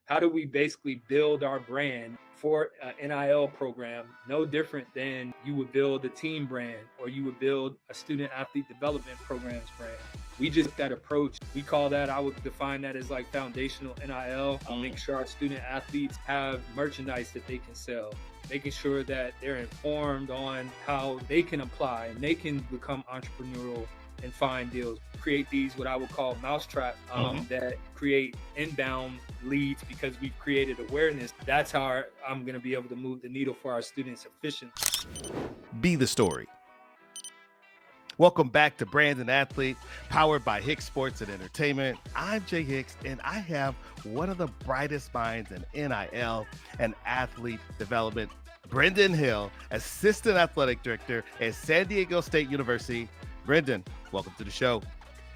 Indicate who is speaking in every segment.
Speaker 1: how do we basically build our brand for an NIL program, no different than you would build a team brand or you would build a student athlete development programs brand. We just that approach. We call that, I would define that as like foundational NIL. Make sure our student athletes have merchandise that they can sell, making sure that they're informed on how they can apply and they can become entrepreneurial and find deals. Create these, what I would call mousetrap, that create inbound leads because we've created awareness. That's how I'm going to be able to move the needle for our students efficiently.
Speaker 2: Be the story. Welcome back to Brand&Athlete, powered by Hicks Sports and Entertainment. I'm Jay Hicks, and I have one of the brightest minds in NIL and athlete development, Brenden Hill, Assistant Athletic Director at San Diego State University. Brenden, welcome to the show.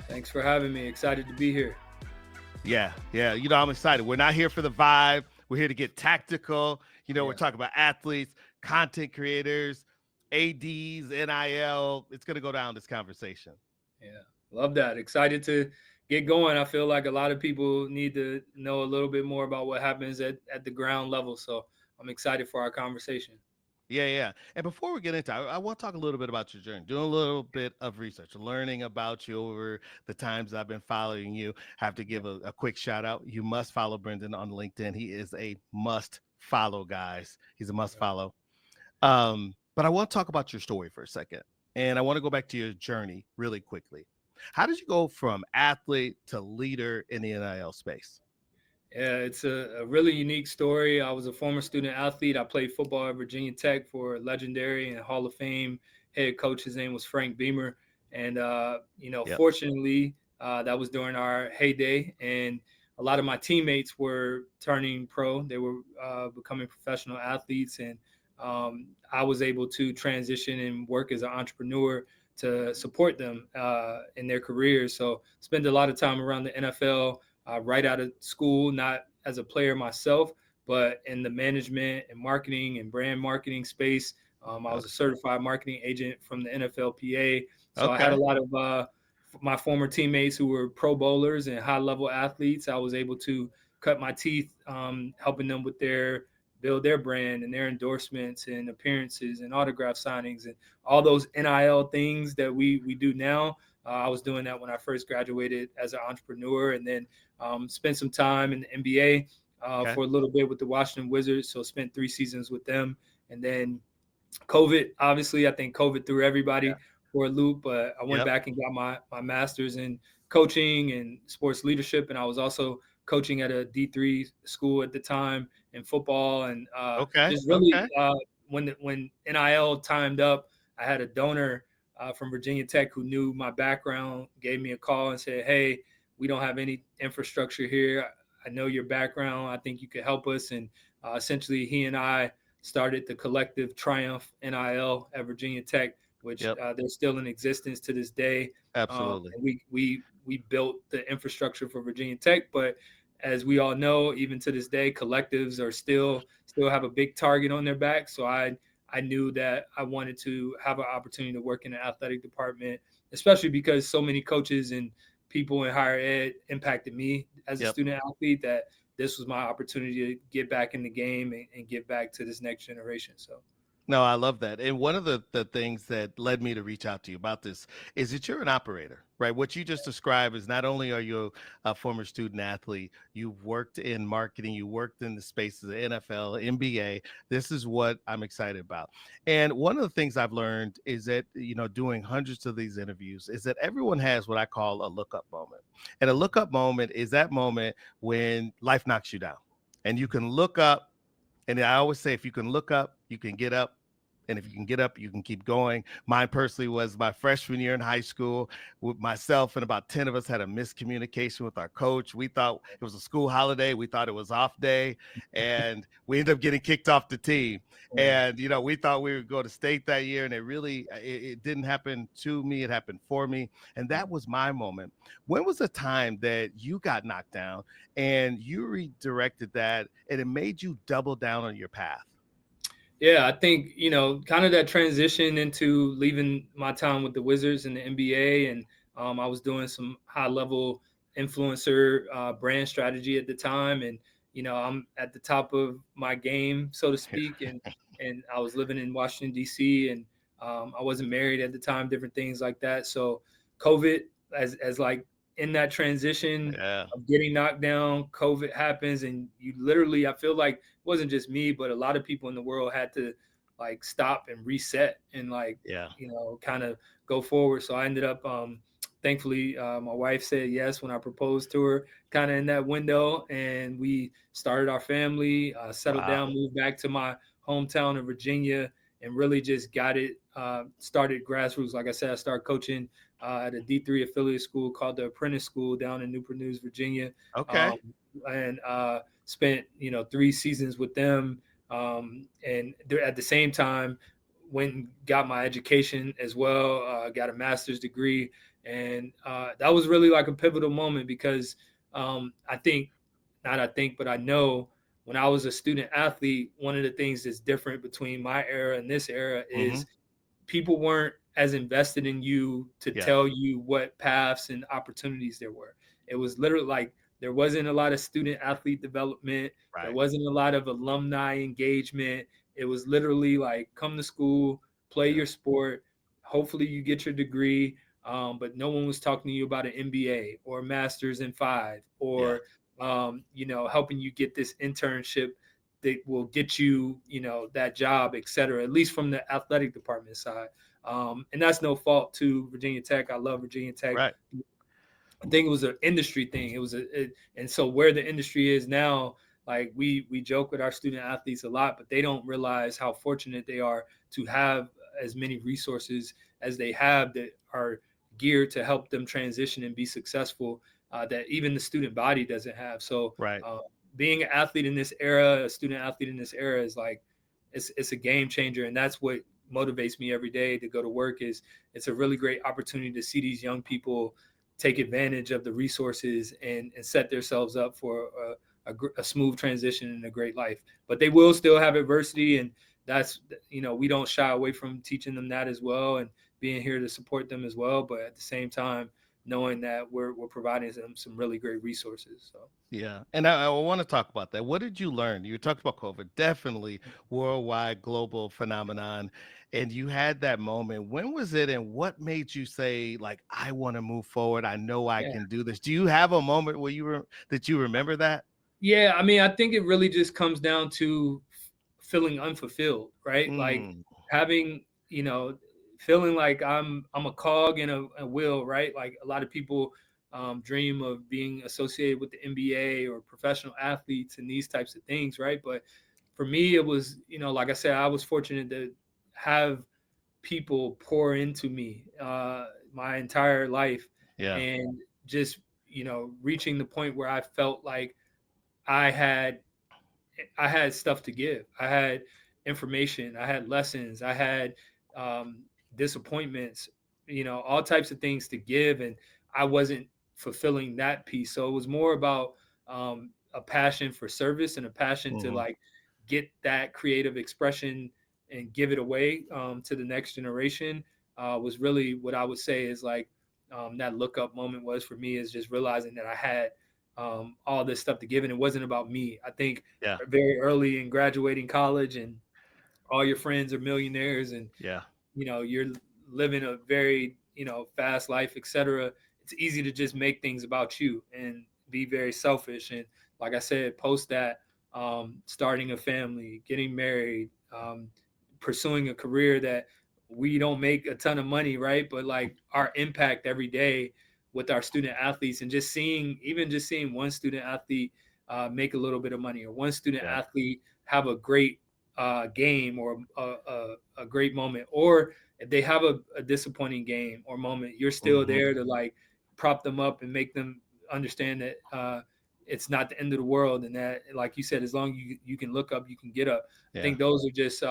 Speaker 1: Thanks for having me. Excited to be here.
Speaker 2: Yeah. I'm excited. We're not here for the vibe. We're here to get tactical. We're talking about athletes, content creators, ADs, NIL. It's going to go down this conversation.
Speaker 1: Yeah, love that. Excited to get going. I feel like a lot of people need to know a little bit more about what happens at the ground level. So I'm excited for our conversation.
Speaker 2: Yeah. And before we get into it, I want to talk a little bit about your journey, doing a little bit of research, learning about you over the times I've been following you. Have to give a quick shout out. You must follow Brenden on LinkedIn. He is a must follow, guys. He's a must follow. But I want to talk about your story for a second. And I want to go back to your journey really quickly. How did you go from athlete to leader in the NIL space?
Speaker 1: Yeah, it's a really unique story. I was a former student athlete. I played football at Virginia Tech for a legendary and Hall of Fame head coach. His name was Frank Beamer. And, fortunately, that was during our heyday. And a lot of my teammates were turning pro. They were becoming professional athletes. And I was able to transition and work as an entrepreneur to support them in their careers. So spend a lot of time around the NFL. Right out of school, not as a player myself, but in the management and marketing and brand marketing space. I was a certified marketing agent from the NFLPA. So I had a lot of my former teammates who were pro bowlers and high level athletes. I was able to cut my teeth helping them with build their brand and their endorsements and appearances and autograph signings and all those NIL things that we do now. I was doing that when I first graduated as an entrepreneur, and then spent some time in the NBA for a little bit with the Washington Wizards. So spent 3 seasons with them. And then COVID, obviously, I think COVID threw everybody for a loop, but I went back and got my master's in coaching and sports leadership. And I was also coaching at a D3 school at the time in football. And just really when NIL timed up, I had a donor from Virginia Tech who knew my background, gave me a call and said, "Hey, we don't have any infrastructure here. I know your background. I think you could help us." And essentially, he and I started the collective Triumph NIL at Virginia Tech, which they're still in existence to this day.
Speaker 2: Absolutely.
Speaker 1: And we built the infrastructure for Virginia Tech, but as we all know, even to this day, collectives are still have a big target on their back. So I knew that I wanted to have an opportunity to work in an athletic department, especially because so many coaches and people in higher ed impacted me as a student athlete, that this was my opportunity to get back in the game and give back to this next generation. So.
Speaker 2: No, I love that. And one of the things that led me to reach out to you about this is that you're an operator, right? What you just described is not only are you a former student athlete, you've worked in marketing, you worked in the spaces of the NFL, NBA. This is what I'm excited about. And one of the things I've learned is that, doing hundreds of these interviews, is that everyone has what I call a look-up moment. And a look-up moment is that moment when life knocks you down and you can look up. And I always say, if you can look up, you can get up. And if you can get up, you can keep going. Mine personally was my freshman year in high school. With myself and about 10 of us had a miscommunication with our coach. We thought it was a school holiday. We thought it was off day. And we ended up getting kicked off the team. And, we thought we would go to state that year. And it didn't happen to me. It happened for me. And that was my moment. When was the time that you got knocked down and you redirected that and it made you double down on your path?
Speaker 1: Yeah, I think, kind of that transition into leaving my time with the Wizards and the NBA. And I was doing some high level influencer brand strategy at the time. And, I'm at the top of my game, so to speak, and I was living in Washington D.C. and I wasn't married at the time, different things like that. So COVID, as like in that transition
Speaker 2: Yeah.
Speaker 1: of getting knocked down, COVID happens, and you literally, I feel like it wasn't just me, but a lot of people in the world had to like stop and reset and like
Speaker 2: Yeah.
Speaker 1: kind of go forward. So I ended up thankfully, my wife said yes when I proposed to her, kind of in that window, and we started our family, settled
Speaker 2: Wow.
Speaker 1: down, moved back to my hometown of Virginia, and really just got it started grassroots. Like I said, I started coaching at a D3 affiliate school called the Apprentice School down in Newport News, Virginia,
Speaker 2: Okay.
Speaker 1: um, and spent 3 seasons with them. And at the same time, went and got my education as well. Got a master's degree, and that was really like a pivotal moment because I think, not I think, but I know when I was a student athlete, one of the things that's different between my era and this era
Speaker 2: Hmm.
Speaker 1: is people weren't as invested in you to
Speaker 2: Yeah.
Speaker 1: tell you what paths and opportunities there were. It was literally like there wasn't a lot of student athlete development. There
Speaker 2: Right.
Speaker 1: wasn't a lot of alumni engagement. It was literally like come to school, play
Speaker 2: Yeah.
Speaker 1: your sport. Hopefully you get your degree. But no one was talking to you about an MBA or a master's in five
Speaker 2: Yeah.
Speaker 1: or helping you get this internship that will get you, that job, et cetera, at least from the athletic department side. And that's no fault to Virginia Tech. I love Virginia Tech.
Speaker 2: Right.
Speaker 1: I think it was an industry thing. And so where the industry is now, like we joke with our student athletes a lot, but they don't realize how fortunate they are to have as many resources as they have that are geared to help them transition and be successful. That even the student body doesn't have. So
Speaker 2: Right.
Speaker 1: being an athlete in this era, a student athlete in this era, is like it's a game changer, and that's what motivates me every day to go to work. Is it's a really great opportunity to see these young people take advantage of the resources and set themselves up for a smooth transition and a great life. But they will still have adversity, and that's we don't shy away from teaching them that as well, and being here to support them as well. But at the same time, knowing that we're providing them some really great resources. So
Speaker 2: Yeah. And I want to talk about that. What did you learn? You talked about COVID, definitely worldwide global phenomenon. And you had that moment. When was it and what made you say, like, I want to move forward? I know I
Speaker 1: yeah.
Speaker 2: can do this. Do you have a moment where you were that you remember that?
Speaker 1: Yeah, I mean, I think it really just comes down to feeling unfulfilled, right? Like
Speaker 2: Mm,
Speaker 1: having, feeling like I'm a cog in a wheel, right? Like a lot of people dream of being associated with the NBA or professional athletes and these types of things, right? But for me, it was, like I said, I was fortunate to have people pour into me my entire life,
Speaker 2: yeah.
Speaker 1: and just reaching the point where I felt like I had I had stuff to give. I had information. I had lessons. I had um, disappointments. All types of things to give, and I wasn't fulfilling that piece. So it was more about a passion for service and a passion to
Speaker 2: Hmm.
Speaker 1: like get that creative expression and give it away to the next generation. Was really what I would say is like that look up moment was for me, is just realizing that I had all this stuff to give, and it wasn't about me. I think
Speaker 2: Yeah.
Speaker 1: very early in graduating college, and all your friends are millionaires, and
Speaker 2: Yeah.
Speaker 1: you're living a very fast life, etc. It's easy to just make things about you and be very selfish. And like I said, post that, starting a family, getting married, pursuing a career that we don't make a ton of money, right? But like our impact every day with our student athletes, and just seeing one student athlete make a little bit of money, or one student
Speaker 2: Yeah.
Speaker 1: athlete have a great game, or a great moment, or if they have a disappointing game or moment, you're still
Speaker 2: Hmm.
Speaker 1: there to like prop them up and make them understand that it's not the end of the world, and that, like you said, as long as you can look up, you can get up. I
Speaker 2: Yeah.
Speaker 1: think those are just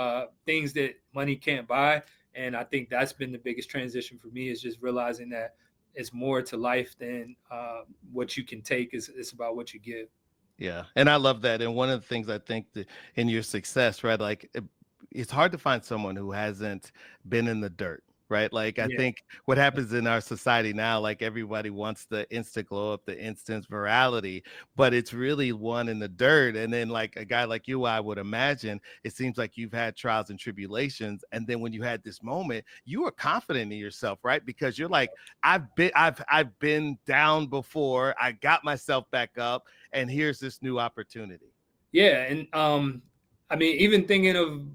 Speaker 1: things that money can't buy, and I think that's been the biggest transition for me, is just realizing that it's more to life than what you can take. It's about what you give.
Speaker 2: Yeah, and I love that. And one of the things I think that in your success, right? Like it's hard to find someone who hasn't been in the dirt, right? Like, I
Speaker 1: Yeah.
Speaker 2: think what happens in our society now, like everybody wants the instant glow up, the instant virality, but it's really one in the dirt. And then like a guy like you, I would imagine it seems like you've had trials and tribulations. And then when you had this moment, you were confident in yourself, right? Because you're like, I've been down before. I got myself back up, and here's this new opportunity.
Speaker 1: Yeah, and I mean, even thinking of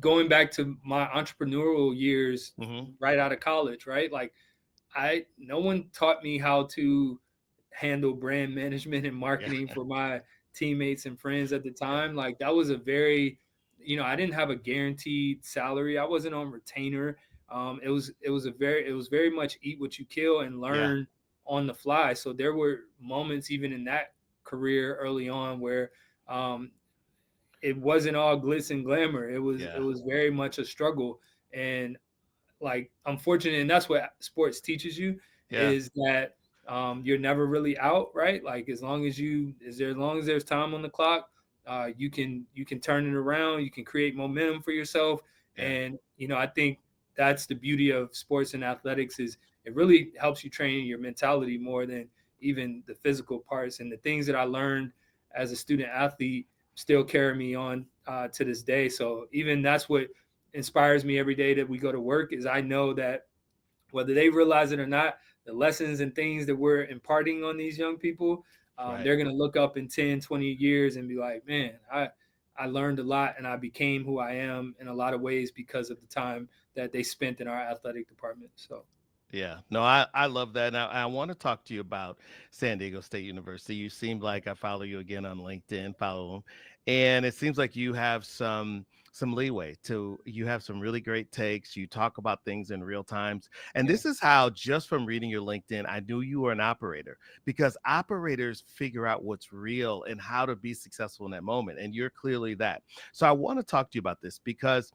Speaker 1: going back to my entrepreneurial years
Speaker 2: Hmm.
Speaker 1: right out of college, right? Like I no one taught me how to handle brand management and
Speaker 2: Yeah,
Speaker 1: marketing for my teammates and friends at the
Speaker 2: yeah,
Speaker 1: time. Like that was a very, I didn't have a guaranteed salary. I wasn't on retainer. It was very much eat what you kill and
Speaker 2: yeah,
Speaker 1: learn on the fly. So there were moments even in that career early on where um, it wasn't all glitz and glamour. It
Speaker 2: yeah,
Speaker 1: was very much a struggle, and like I'm fortunate, and that's what sports teaches you
Speaker 2: yeah,
Speaker 1: is that you're never really out, right? Like as long as there's time on the clock, you can turn it around, you can create momentum for yourself,
Speaker 2: yeah,
Speaker 1: and I think that's the beauty of sports and athletics is it really helps you train your mentality more than even the physical parts and the things that I learned as a student athlete still carry me on to this day. So even that's what inspires me every day that we go to work is I know that whether they realize it or not, the lessons and things that we're imparting on these young people,
Speaker 2: right.
Speaker 1: they're going to look up in 10, 20 years and be like, man, I learned a lot and I became who I am in a lot of ways because of the time that they spent in our athletic department. So,
Speaker 2: Yeah, no, I love that. Now I want to talk to you about San Diego State University. You seem like I follow you again on LinkedIn, follow them, and it seems like you have some leeway to you have some really great takes. You talk about things in real times, and
Speaker 1: yeah.
Speaker 2: this is how just from reading your LinkedIn, I knew you were an operator because operators figure out what's real and how to be successful in that moment, and you're clearly that. So I want to talk to you about this because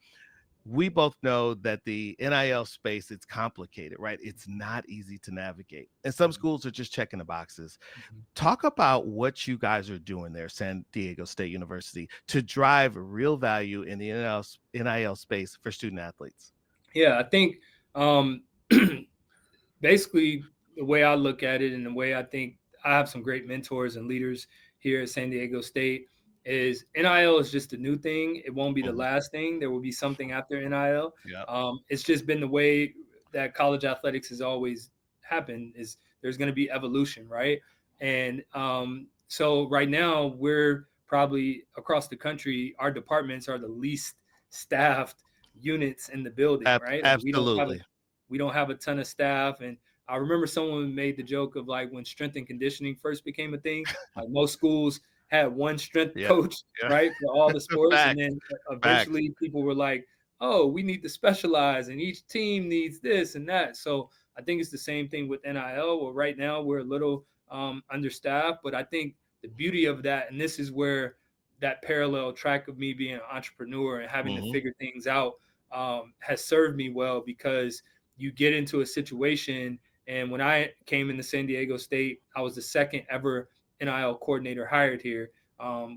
Speaker 2: we both know that the NIL space, it's complicated, right? It's not easy to navigate. And some
Speaker 1: Mhm.
Speaker 2: schools are just checking the boxes.
Speaker 1: Mhm.
Speaker 2: Talk about what you guys are doing there, San Diego State University, to drive real value in the NIL space for student athletes.
Speaker 1: Yeah, I think um, basically the way I look at it and the way I think I have some great mentors and leaders here at San Diego State is NIL is just a new thing. It won't be the
Speaker 2: Mhm.
Speaker 1: last thing. There will be something after NIL.
Speaker 2: Yeah.
Speaker 1: It's just been the way that college athletics has always happened. Is there's going to be evolution, right? And so right now we're probably across the country. Our departments are the least staffed units in the building, right? Like
Speaker 2: Absolutely.
Speaker 1: we don't have a ton of staff. And I remember someone made the joke of like when strength and conditioning first became a thing, like most schools had one strength
Speaker 2: Yeah.
Speaker 1: coach,
Speaker 2: Yeah.
Speaker 1: right, for all the sports. And
Speaker 2: Facts.
Speaker 1: then
Speaker 2: Facts.
Speaker 1: eventually people were like, oh, we need to specialize and each team needs this and that. So I think it's the same thing with NIL. Well, right now we're a little understaffed, but I think the beauty of that, and this is where that parallel track of me being an entrepreneur and having to
Speaker 2: Hmm.
Speaker 1: figure things out has served me well because you get into a situation. And when I came into San Diego State, I was the second ever NIL coordinator hired here.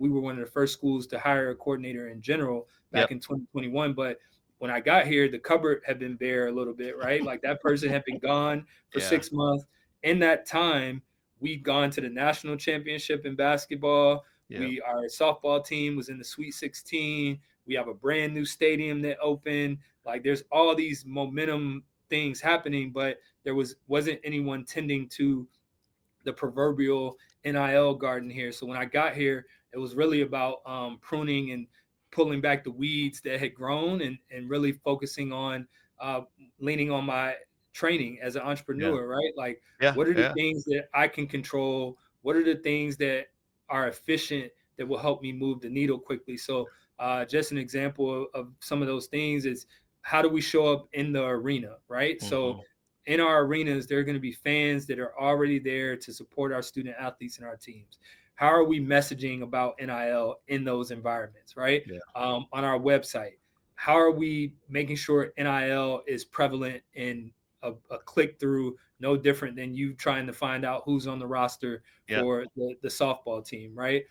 Speaker 1: We were one of the first schools to hire a coordinator in general back
Speaker 2: Yep.
Speaker 1: in 2021. But when I got here, the cupboard had been bare a little bit, right? Like that person had been gone for
Speaker 2: Yeah.
Speaker 1: 6 months. In that time, we'd gone to the national championship in basketball.
Speaker 2: Yep.
Speaker 1: Our softball team was in the Sweet 16. We have a brand new stadium that opened. Like there's all these momentum things happening, but wasn't anyone tending to the proverbial NIL garden here. So when I got here, it was really about pruning and pulling back the weeds that had grown and really focusing on uh, leaning on my training as an
Speaker 2: Yeah.
Speaker 1: entrepreneur, right? Like,
Speaker 2: Yeah.
Speaker 1: what are the
Speaker 2: Yeah.
Speaker 1: things that I can control? What are the things that are efficient that will help me move the needle quickly? So, just an example of some of those things is how do we show up in the arena, right? So,
Speaker 2: Hmm.
Speaker 1: in our arenas, there are going to be fans that are already there to support our student athletes and our teams. How are we messaging about NIL in those environments, right?
Speaker 2: Yeah.
Speaker 1: On our website, how are we making sure NIL is prevalent in a click through, no different than you trying to find out who's on the roster
Speaker 2: Yep.
Speaker 1: for the softball team, right?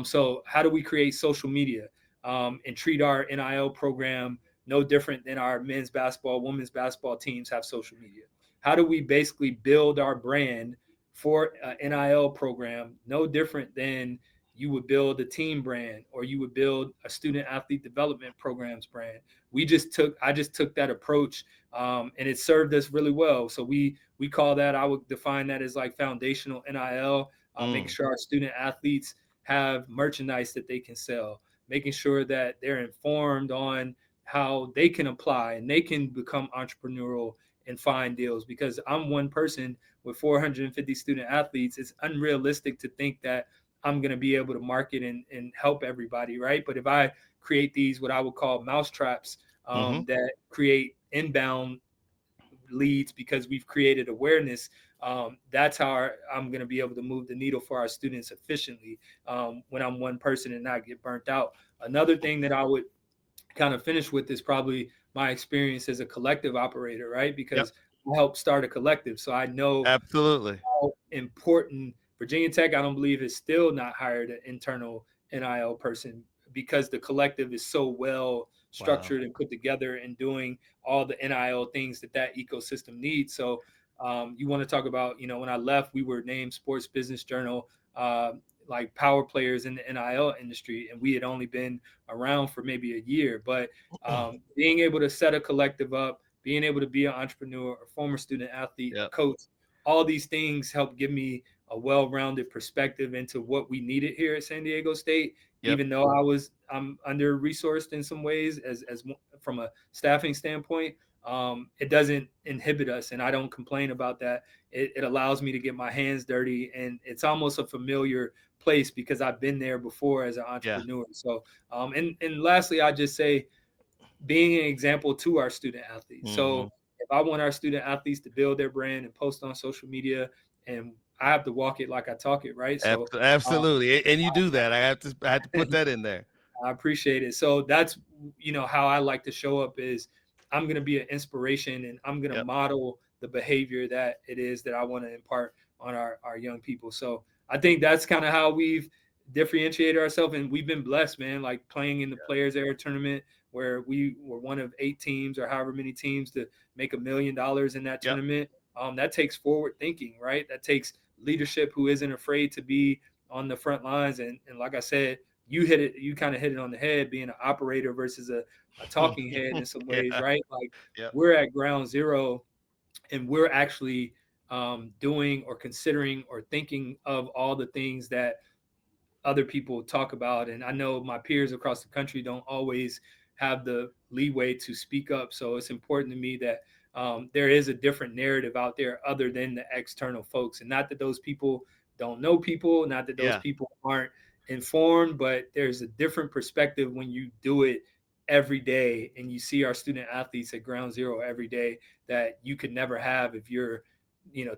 Speaker 1: So, how do we create social media and treat our NIL program no different than our men's basketball, women's basketball teams have social media. How do we basically build our brand for an NIL program? No different than you would build a team brand or you would build a student athlete development programs brand. I just took that approach, and it served us really well. So we call that, I would define that as like foundational NIL, making
Speaker 2: Mm.
Speaker 1: sure our student athletes have merchandise that they can sell, making sure that they're informed on how they can apply and they can become entrepreneurial and find deals. Because I'm one person with 450 student athletes, it's unrealistic to think that I'm going to be able to market and help everybody, right? But if I create these, what I would call mouse traps,
Speaker 2: Hmm.
Speaker 1: that create inbound leads because we've created awareness, that's how I'm going to be able to move the needle for our students efficiently, when I'm one person and not get burnt out. Another thing that I would kind of finish with is probably my experience as a collective operator, right?
Speaker 2: Yep.
Speaker 1: Because I helped start a collective. So I know
Speaker 2: Absolutely.
Speaker 1: how important Virginia Tech, I don't believe, is still not hired an internal NIL person because the collective is so well
Speaker 2: Wow.
Speaker 1: structured and put together and doing all the NIL things that that ecosystem needs. So you want to talk about, when I left, we were named Sports Business Journal, like power players in the NIL industry, and we had only been around for maybe a year. But being able to set a collective up, being able to be an entrepreneur, a former student athlete, a
Speaker 2: Yep.
Speaker 1: coach, all these things help give me a well-rounded perspective into what we needed here at San Diego State.
Speaker 2: Yep.
Speaker 1: Even though I'm under resourced in some ways as from a staffing standpoint, it doesn't inhibit us, and I don't complain about that. It allows me to get my hands dirty, and it's almost a familiar place because I've been there before as an
Speaker 2: Yeah.
Speaker 1: entrepreneur. So, and lastly, I just say being an example to our student athletes.
Speaker 2: Hmm.
Speaker 1: So if I want our student athletes to build their brand and post on social media, and I have to walk it like I talk it, right? So
Speaker 2: Absolutely. And you do that. I had to put that in there.
Speaker 1: I appreciate it. So that's how I like to show up is I'm going to be an inspiration and I'm going to
Speaker 2: Yep.
Speaker 1: model the behavior that it is that I want to impart on our young people. So I think that's kind of how we've differentiated ourselves, and we've been blessed, man. Like playing in the Players Era tournament where we were one of 8 teams or however many teams to make $1 million in that
Speaker 2: Yep.
Speaker 1: tournament. That takes forward thinking, right? That takes leadership who isn't afraid to be on the front lines. And like I said, you kind of hit it on the head, being an operator versus a talking head in some ways,
Speaker 2: Yeah.
Speaker 1: right? Like
Speaker 2: Yep.
Speaker 1: we're at ground zero and we're actually doing or considering or thinking of all the things that other people talk about. And I know my peers across the country don't always have the leeway to speak up. So it's important to me that there is a different narrative out there other than the external folks. And not that those people don't know people, not that those
Speaker 2: Yeah.
Speaker 1: people aren't informed, but there's a different perspective when you do it every day and you see our student athletes at ground zero every day that you could never have if you're,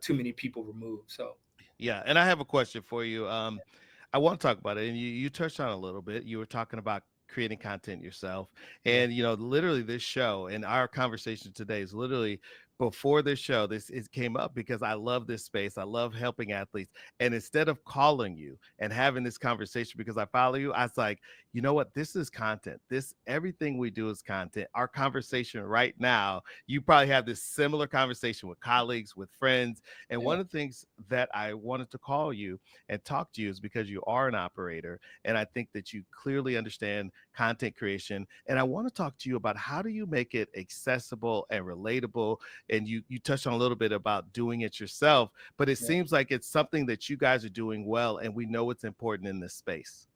Speaker 1: too many people removed. So
Speaker 2: Yeah. And I have a question for you. I want to talk about it, and you touched on it a little bit. You were talking about creating content yourself,
Speaker 1: yeah,
Speaker 2: and literally this show and our conversation today is literally before this show. This it came up because I love this space. I love helping athletes, and instead of calling you and having this conversation because I follow you, I was like, you know what? This is content. This everything we do is content. Our conversation right now, you probably have this similar conversation with colleagues, with friends, and
Speaker 1: yeah,
Speaker 2: one of the things that I wanted to call you and talk to you is because you are an operator. And I think that you clearly understand content creation. And I want to talk to you about how do you make it accessible and relatable. And you touched on a little bit about doing it yourself, but it
Speaker 1: yeah.
Speaker 2: seems like it's something that you guys are doing well. And we know it's important in this space.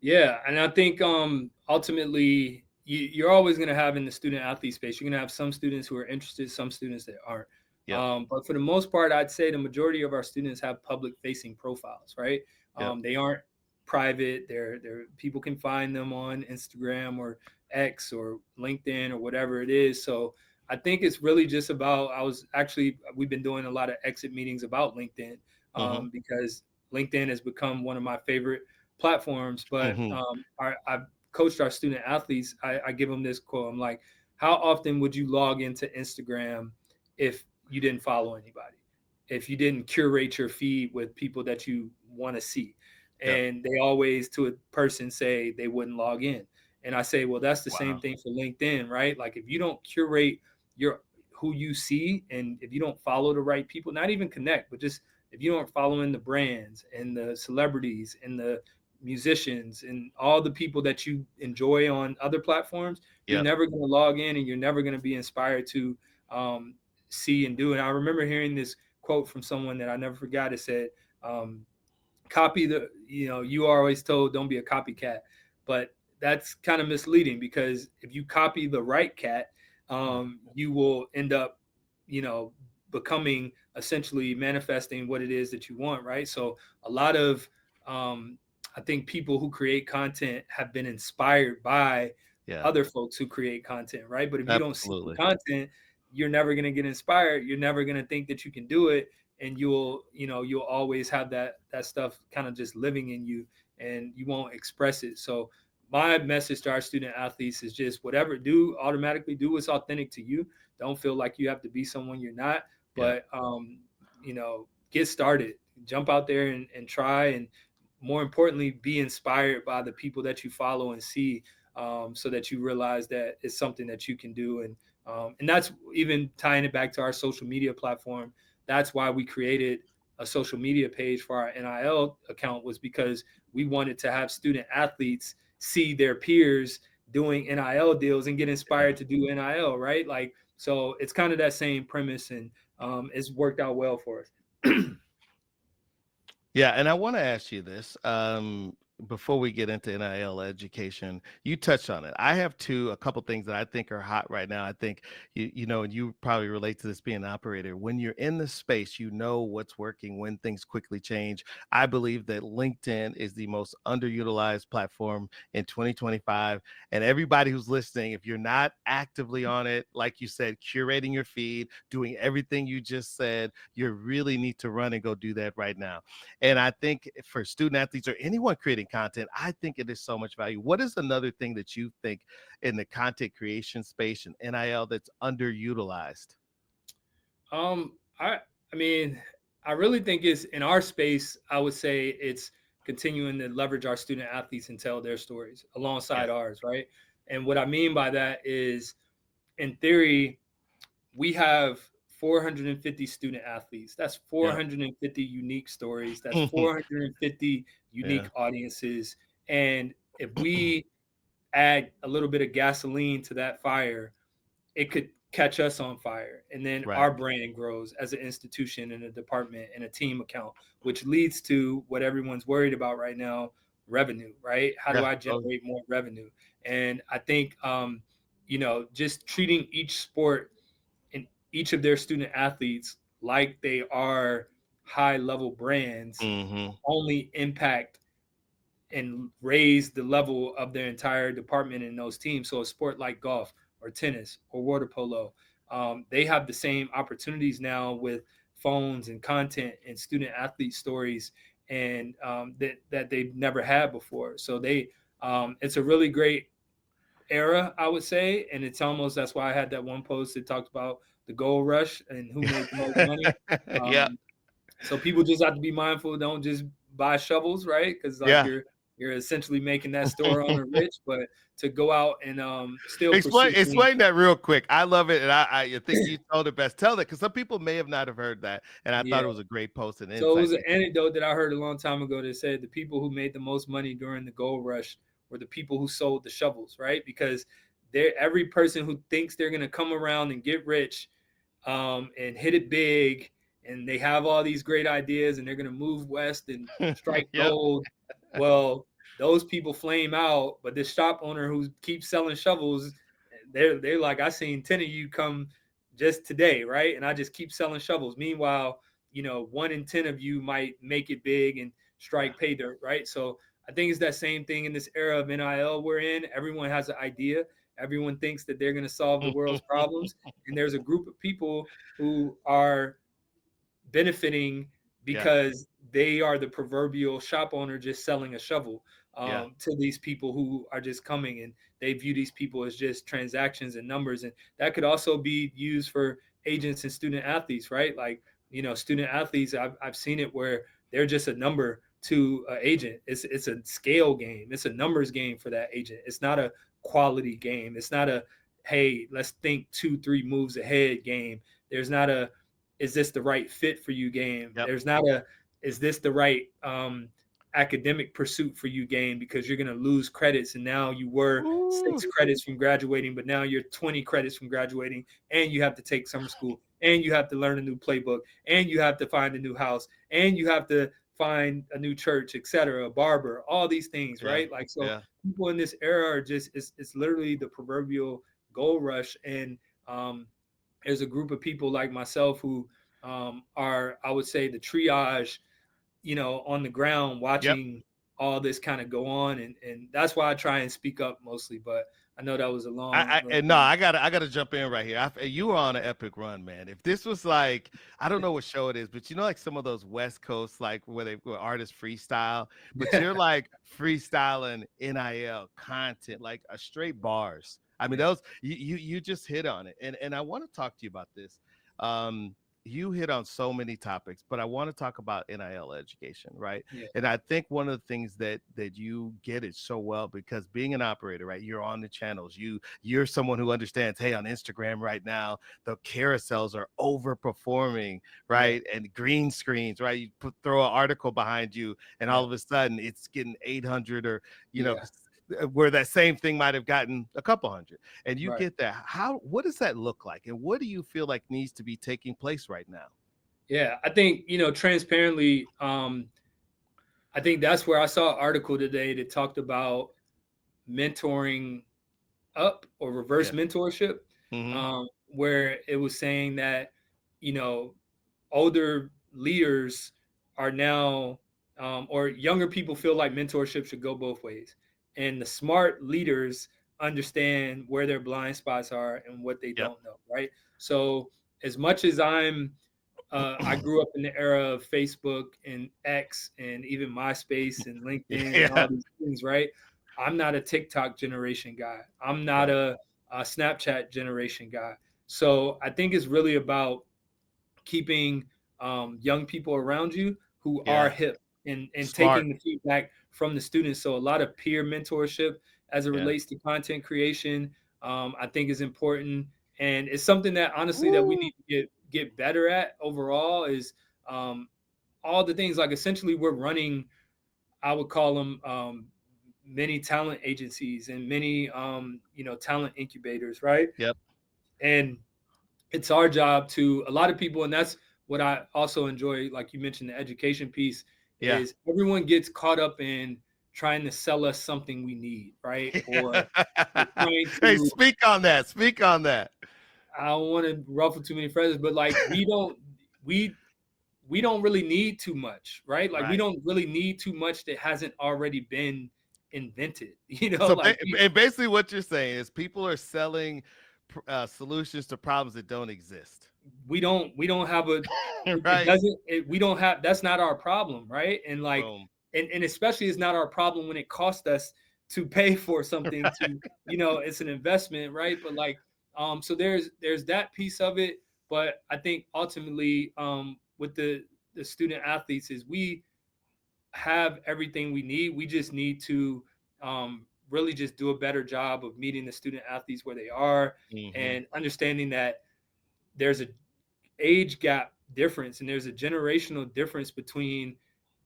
Speaker 1: Yeah, and I think ultimately you're always going to have in the student athlete space. You're going to have some students who are interested, some students that aren't.
Speaker 2: Yep.
Speaker 1: But for the most part, I'd say the majority of our students have public facing profiles, right?
Speaker 2: Yep.
Speaker 1: They aren't private. They're people can find them on Instagram or X or LinkedIn or whatever it is. So I think it's really just about. We've been doing a lot of exit meetings about LinkedIn,
Speaker 2: Hmm.
Speaker 1: because LinkedIn has become one of my favorite platforms. But
Speaker 2: Hmm.
Speaker 1: I've coached our student athletes. I give them this quote. I'm like, how often would you log into Instagram if you didn't follow anybody, if you didn't curate your feed with people that you want to see?
Speaker 2: Yep.
Speaker 1: And they always, to a person, say they wouldn't log in. And I say, well, that's the same
Speaker 2: Wow.
Speaker 1: thing for LinkedIn, right? Like if you don't curate your who you see, and if you don't follow the right people, not even connect, but just if you aren't following the brands and the celebrities and the musicians and all the people that you enjoy on other platforms, you're
Speaker 2: Yep.
Speaker 1: never going to log in and you're never going to be inspired to um, see and do. And I remember hearing this quote from someone that I never forgot. It said, um, copy the, you are always told don't be a copycat, but that's kind of misleading, because if you copy the right cat, you will end up, you know becoming, essentially manifesting what it is that you want, right? So a lot of, um, I think people who create content have been inspired by
Speaker 2: Yeah.
Speaker 1: other folks who create content, right? But if you don't see the
Speaker 2: Absolutely.
Speaker 1: content, you're never going to get inspired, you're never going to think that you can do it, and you'll always have that stuff kind of just living in you, and you won't express it. So my message to our student athletes is just whatever, do automatically do what's authentic to you. Don't feel like you have to be someone you're not,
Speaker 2: Yeah.
Speaker 1: but get started, jump out there and try, and more importantly, be inspired by the people that you follow and see, so that you realize that it's something that you can do. And that's even tying it back to our social media platform. That's why we created a social media page for our NIL account, was because we wanted to have student athletes see their peers doing NIL deals and get inspired to do NIL, right? Like, so it's kind of that same premise, and it's worked out well for us.
Speaker 2: Yeah, and I want to ask you this before we get into NIL education. You touched on it. I have a couple things that I think are hot right now. I think and you probably relate to this being an operator. When you're in the space, you know what's working when things quickly change. I believe that LinkedIn is the most underutilized platform in 2025. And everybody who's listening, if you're not actively on it, like you said, curating your feed, doing everything you just said, you really need to run and go do that right now. And I think for student athletes or anyone creating content, I think it is so much value. What is another thing that you think in the content creation space and NIL that's underutilized?
Speaker 1: Um, I I mean, I really think it's in our space. I would say it's continuing to leverage our student athletes and tell their stories
Speaker 2: Yeah.
Speaker 1: alongside ours, right? And what I mean by that is, in theory, we have 450 student athletes. That's
Speaker 2: Yeah.
Speaker 1: 450 unique stories. That's 450
Speaker 2: Yeah.
Speaker 1: unique audiences. And if we add a little bit of gasoline to that fire, it could catch us on fire. And then
Speaker 2: Right.
Speaker 1: our brand grows as an institution and a department and a team account, which leads to what everyone's worried about right now: revenue, right? How do
Speaker 2: Yeah.
Speaker 1: I
Speaker 2: Oh,
Speaker 1: generate more revenue? And I think, just treating each sport and each of their student athletes like they are high level brands
Speaker 2: mm-hmm.
Speaker 1: only impact and raise the level of their entire department in those teams. So a sport like golf or tennis or water polo, they have the same opportunities now with phones and content and student athlete stories, and that they've never had before. So it's a really great era, I would say, and it's almost, that's why I had that one post that talked about the gold rush and who made the most money.
Speaker 2: Yeah.
Speaker 1: Um, so people just have to be mindful. Don't just buy shovels, right? Because like
Speaker 2: Yeah.
Speaker 1: you're essentially making that store owner rich, but to go out and still
Speaker 2: Explain
Speaker 1: pursue things.
Speaker 2: explain that real quick. I love it, and I think you told it best. Tell it because some people may have not have heard that, and I thought
Speaker 1: Yeah.
Speaker 2: it was a great post and
Speaker 1: So it
Speaker 2: insight
Speaker 1: was an
Speaker 2: that you gave.
Speaker 1: anecdote that I heard a long time ago that said the people who made the most money during the gold rush were the people who sold the shovels, right? Because every person who thinks they're gonna come around and get rich, and hit it big, and they have all these great ideas, and they're going to move west and strike
Speaker 2: Yep.
Speaker 1: gold. Well, those people flame out, but this shop owner who keeps selling shovels, they're like, I seen 10 of you come just today, right? And I just keep selling shovels. Meanwhile, 1 in 10 of you might make it big and
Speaker 2: Yeah.
Speaker 1: strike pay dirt, right? So I think it's that same thing in this era of NIL we're in. Everyone has an idea. Everyone thinks that they're going to solve the world's problems, and there's a group of people who are benefiting
Speaker 2: Yeah.
Speaker 1: because they are the proverbial shop owner just selling a shovel,
Speaker 2: Yeah.
Speaker 1: to these people who are just coming, and they view these people as just transactions and numbers. And that could also be used for agents and student athletes, right? Like, student athletes, I've seen it where they're just a number to an agent. It's a scale game. It's a numbers game for that agent. It's not a quality game. It's not a, hey, let's think 2-3 moves ahead game. There's not a, is this the right fit for you game.
Speaker 2: Yep.
Speaker 1: There's not a, is this the right academic pursuit for you game, because you're going to lose credits, and now you were
Speaker 2: Ooh.
Speaker 1: 6 credits from graduating, but now you're 20 credits from graduating, and you have to take summer school, and you have to learn a new playbook, and you have to find a new house, and you have to find a new church, etc., a barber, all these things,
Speaker 2: Yeah.
Speaker 1: right? Like, so
Speaker 2: Yeah.
Speaker 1: people in this era are just, it's literally the proverbial gold rush. And there's a group of people like myself who are, I would say, the triage, on the ground,
Speaker 2: Yep.
Speaker 1: watching all this kind of go on. And that's why I try and speak up mostly. But I know that was a long.
Speaker 2: And no, I gotta jump in right here. You were on an epic run, man. If this was like, I don't know what show it is, but like some of those West Coast, like where artists freestyle, but you're like freestyling NIL content, like a straight bars. I mean, those you just hit on it, and I want to talk to you about this. You hit on so many topics, but I want to talk about NIL education, right?
Speaker 1: Yeah.
Speaker 2: And I think one of the things that you get it so well, because being an operator, right? You're on the channels. You're someone who understands, hey, on Instagram right now, the carousels are overperforming, right?
Speaker 1: Yeah.
Speaker 2: And green screens, right? You throw an article behind you, and all
Speaker 1: Yeah.
Speaker 2: of a sudden it's getting 800, or
Speaker 1: Yeah.
Speaker 2: where that same thing might have gotten a couple hundred, and you
Speaker 1: Right.
Speaker 2: get that. What does that look like, and what do you feel like needs to be taking place right now?
Speaker 1: Yeah. I think, transparently, I think that's where I saw an article today that talked about mentoring up, or reverse
Speaker 2: Yeah.
Speaker 1: mentorship,
Speaker 2: Hmm.
Speaker 1: where it was saying that, you know, older leaders are now, or younger people feel like mentorship should go both ways. And the smart leaders understand where their blind spots are and what they
Speaker 2: Yep.
Speaker 1: don't know, right? So, as much as I grew up in the era of Facebook and X and even MySpace and LinkedIn and all
Speaker 2: Yeah.
Speaker 1: these things, right? I'm not a TikTok generation guy. I'm not
Speaker 2: Right.
Speaker 1: a Snapchat generation guy. So I think it's really about keeping young people around you who are
Speaker 2: Yeah.
Speaker 1: hip, and
Speaker 2: Smart.
Speaker 1: taking the feedback from the students. So a lot of peer mentorship as it
Speaker 2: Yeah.
Speaker 1: relates to content creation, I think is important, and it's something that honestly that we
Speaker 2: Woo.
Speaker 1: need to get better at overall. Is um, all the things, like, essentially we're running, I would call them, many talent agencies and many talent incubators, right?
Speaker 2: Yep.
Speaker 1: And it's our job to, a lot of people, and that's what I also enjoy, like you mentioned, the education piece,
Speaker 2: Yeah.
Speaker 1: is everyone gets caught up in trying to sell us something we need, right? Or we're trying
Speaker 2: Hey,
Speaker 1: to,
Speaker 2: speak on that. Speak on that.
Speaker 1: I don't want to ruffle too many feathers, but like, we don't really need too much, right? Like, we
Speaker 2: Right.
Speaker 1: don't really need too much that hasn't already been invented.
Speaker 2: So
Speaker 1: Like,
Speaker 2: and basically what you're saying is people are selling solutions to problems that don't exist.
Speaker 1: we don't have a, it
Speaker 2: Right.
Speaker 1: doesn't it, we don't have, that's not our problem, right? And like,
Speaker 2: Boom.
Speaker 1: and especially it's not our problem when it costs us to pay for something, to, it's an investment, right? But like, so there's that piece of it. But I think ultimately, with the student athletes, is we have everything we need. We just need to really just do a better job of meeting the student athletes where they are,
Speaker 2: Hmm.
Speaker 1: and understanding that there's a age gap difference, and there's a generational difference between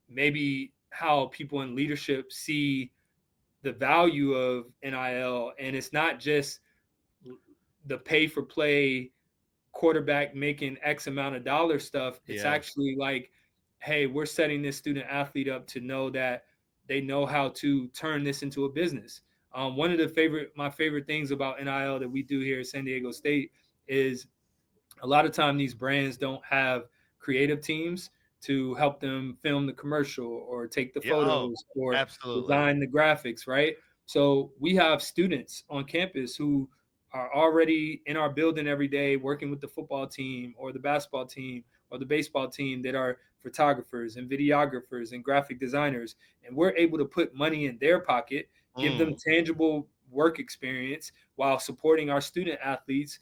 Speaker 1: maybe how people in leadership see the value of NIL. And it's not just the pay for play quarterback making X amount of dollars stuff. It's
Speaker 2: Yeah.
Speaker 1: actually like, hey, we're setting this student athlete up to know that they know how to turn this into a business. One of my favorite things about NIL that we do here at San Diego State is, a lot of time these brands don't have creative teams to help them film the commercial or take the
Speaker 2: Yeah. Oh,
Speaker 1: photos or
Speaker 2: absolutely.
Speaker 1: design the graphics, right? So we have students on campus who are already in our building every day working with the football team or the basketball team or the baseball team, that are photographers and videographers and graphic designers, and we're able to put money in their pocket, give them
Speaker 2: Mm.
Speaker 1: tangible work experience while supporting our student athletes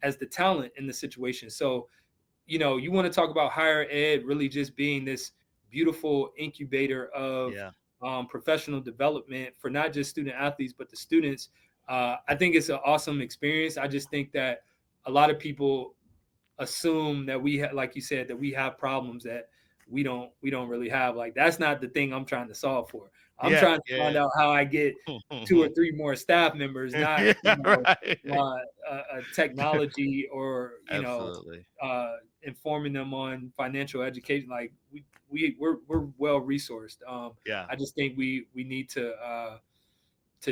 Speaker 1: as the talent in the situation. So, you want to talk about higher ed really just being this beautiful incubator of
Speaker 2: Yeah.
Speaker 1: professional development for not just student athletes but the students. I think it's an awesome experience. I just think that a lot of people assume that like you said, that we have problems that we don't really have. Like, that's not the thing I'm trying to solve for. I'm
Speaker 2: Yeah.
Speaker 1: trying to find
Speaker 2: Yeah.
Speaker 1: out how I get two or three more staff members, not
Speaker 2: Yeah. Right.
Speaker 1: technology or
Speaker 2: Absolutely.
Speaker 1: informing them on financial education. Like, we're well resourced.
Speaker 2: Yeah.
Speaker 1: I just think we need to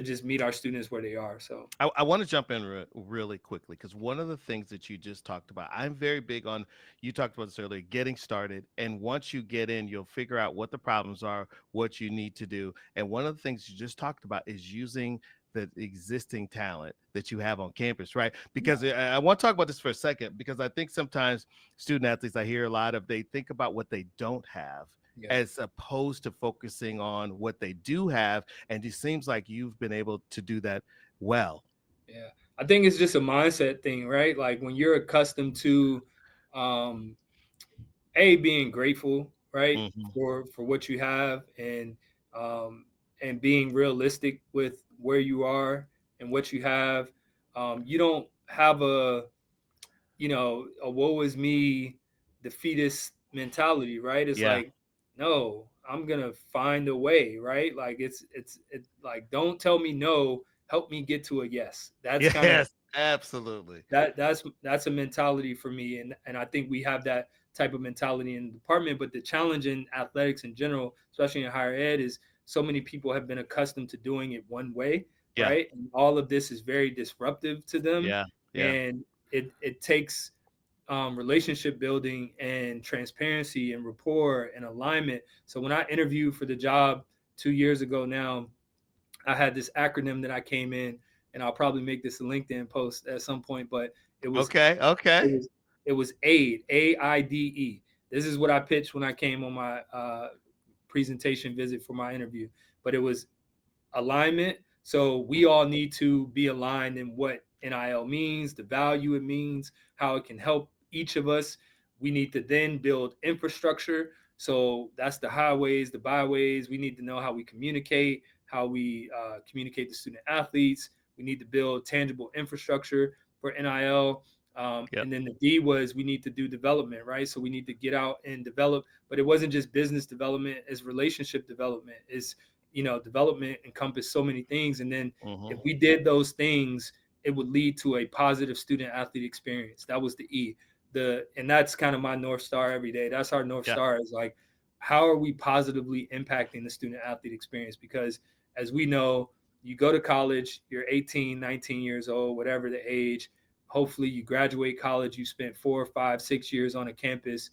Speaker 1: just meet our students where they are. So
Speaker 2: I want to jump in really quickly because one of the things that you just talked about, I'm very big on. You talked about this earlier, getting started, and once you get in, you'll figure out what the problems are, what you need to do. And one of the things you just talked about is using the existing talent that you have on campus, right?
Speaker 1: yeah,
Speaker 2: Because I want to talk about this for a second because I think sometimes student athletes, I hear a lot of, they think about what they don't have
Speaker 1: yeah.
Speaker 2: as opposed to focusing on what they do have. And it seems like you've been able to do that well.
Speaker 1: Yeah, I think it's just a mindset thing, right? Like, when you're accustomed to, um, being grateful, right,
Speaker 2: Mhm.
Speaker 1: for what you have, um, and being realistic with where you are and what you have. You don't have a woe is me, defeatist mentality, right? It's
Speaker 2: Yeah.
Speaker 1: like, no, I'm gonna find a way, right? Like, it's like, don't tell me no, help me get to a yes. That's kind of
Speaker 2: Yes, absolutely.
Speaker 1: that's a mentality for me, and I think we have that type of mentality in the department. But the challenge in athletics in general, especially in higher ed, is so many people have been accustomed to doing it one way,
Speaker 2: Yeah.
Speaker 1: right? And all of this is very disruptive to them,
Speaker 2: Yeah. Yeah.
Speaker 1: and it takes relationship building and transparency and rapport and alignment. So when I interviewed for the job 2 years ago now, I had this acronym that I came in, and I'll probably make this a LinkedIn post at some point, but it was
Speaker 2: Okay.
Speaker 1: it
Speaker 2: Okay.
Speaker 1: was it was AIDE, AIDE. This is what I pitched when I came on my presentation visit for my interview. But it was alignment. So we all need to be aligned in what NIL means, the value it means, how it can help each of us. We need to then build infrastructure. So that's the highways, the byways. We need to know how we communicate, how we communicate to student athletes. We need to build tangible infrastructure for NIL.
Speaker 2: Yep.
Speaker 1: And then the D was, we need to do development, right? So we need to get out and develop. But it wasn't just business development, it's relationship development. It's development encompassed so many things. And then if
Speaker 2: Mhm.
Speaker 1: we did those things, it would lead to a positive student athlete experience. That was the E. And that's kind of my North Star every day. That's our North
Speaker 2: Yeah.
Speaker 1: Star, is like, how are we positively impacting the student athlete experience? Because as we know, you go to college, you're 18, 19 years old, whatever the age. Hopefully you graduate college, you spent 4, 5, 6 years on a campus.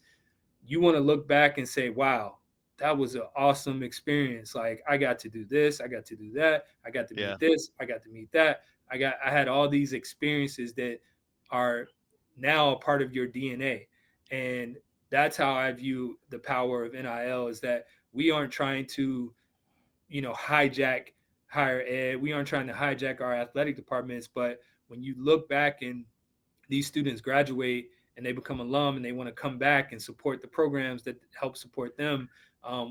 Speaker 1: You want to look back and say, wow, that was an awesome experience. Like, I got to do this, I got to do that, I got to
Speaker 2: Yeah.
Speaker 1: meet this, I got to meet that. I had all these experiences that are now a part of your DNA. And that's how I view the power of NIL, is that we aren't trying to, hijack higher ed. We aren't trying to hijack our athletic departments. But when you look back and these students graduate and they become alum and they want to come back and support the programs that help support them,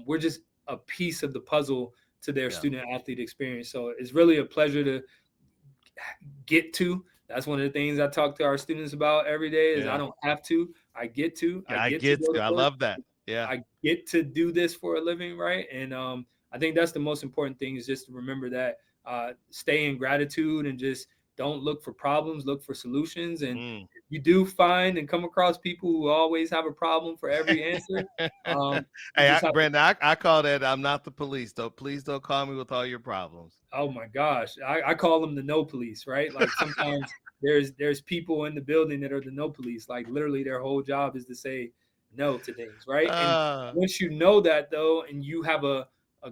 Speaker 1: we're just a piece of the puzzle to their
Speaker 2: Yeah.
Speaker 1: student athlete experience. So it's really a pleasure to get to. That's one of the things I talk to our students about every day, is I
Speaker 2: Yeah.
Speaker 1: don't have to, I get to. I
Speaker 2: Yeah. I
Speaker 1: get to
Speaker 2: get
Speaker 1: go to
Speaker 2: to. I
Speaker 1: work.
Speaker 2: love that. Yeah.
Speaker 1: I get to do this for a living, right? And I think that's the most important thing, is just to remember that, stay in gratitude and just don't look for problems, look for solutions. And
Speaker 2: Mm.
Speaker 1: if you do find and come across people who always have a problem for every answer, you
Speaker 2: Hey,
Speaker 1: just have to.
Speaker 2: Brandon, I call that, I'm not the police, though. Please don't call me with all your problems.
Speaker 1: Oh my gosh, I call them the no police, right? Like, sometimes there's people in the building that are the no police. Like, literally their whole job is to say no to things, right? And
Speaker 2: Uh,
Speaker 1: once you know that, though, and you have a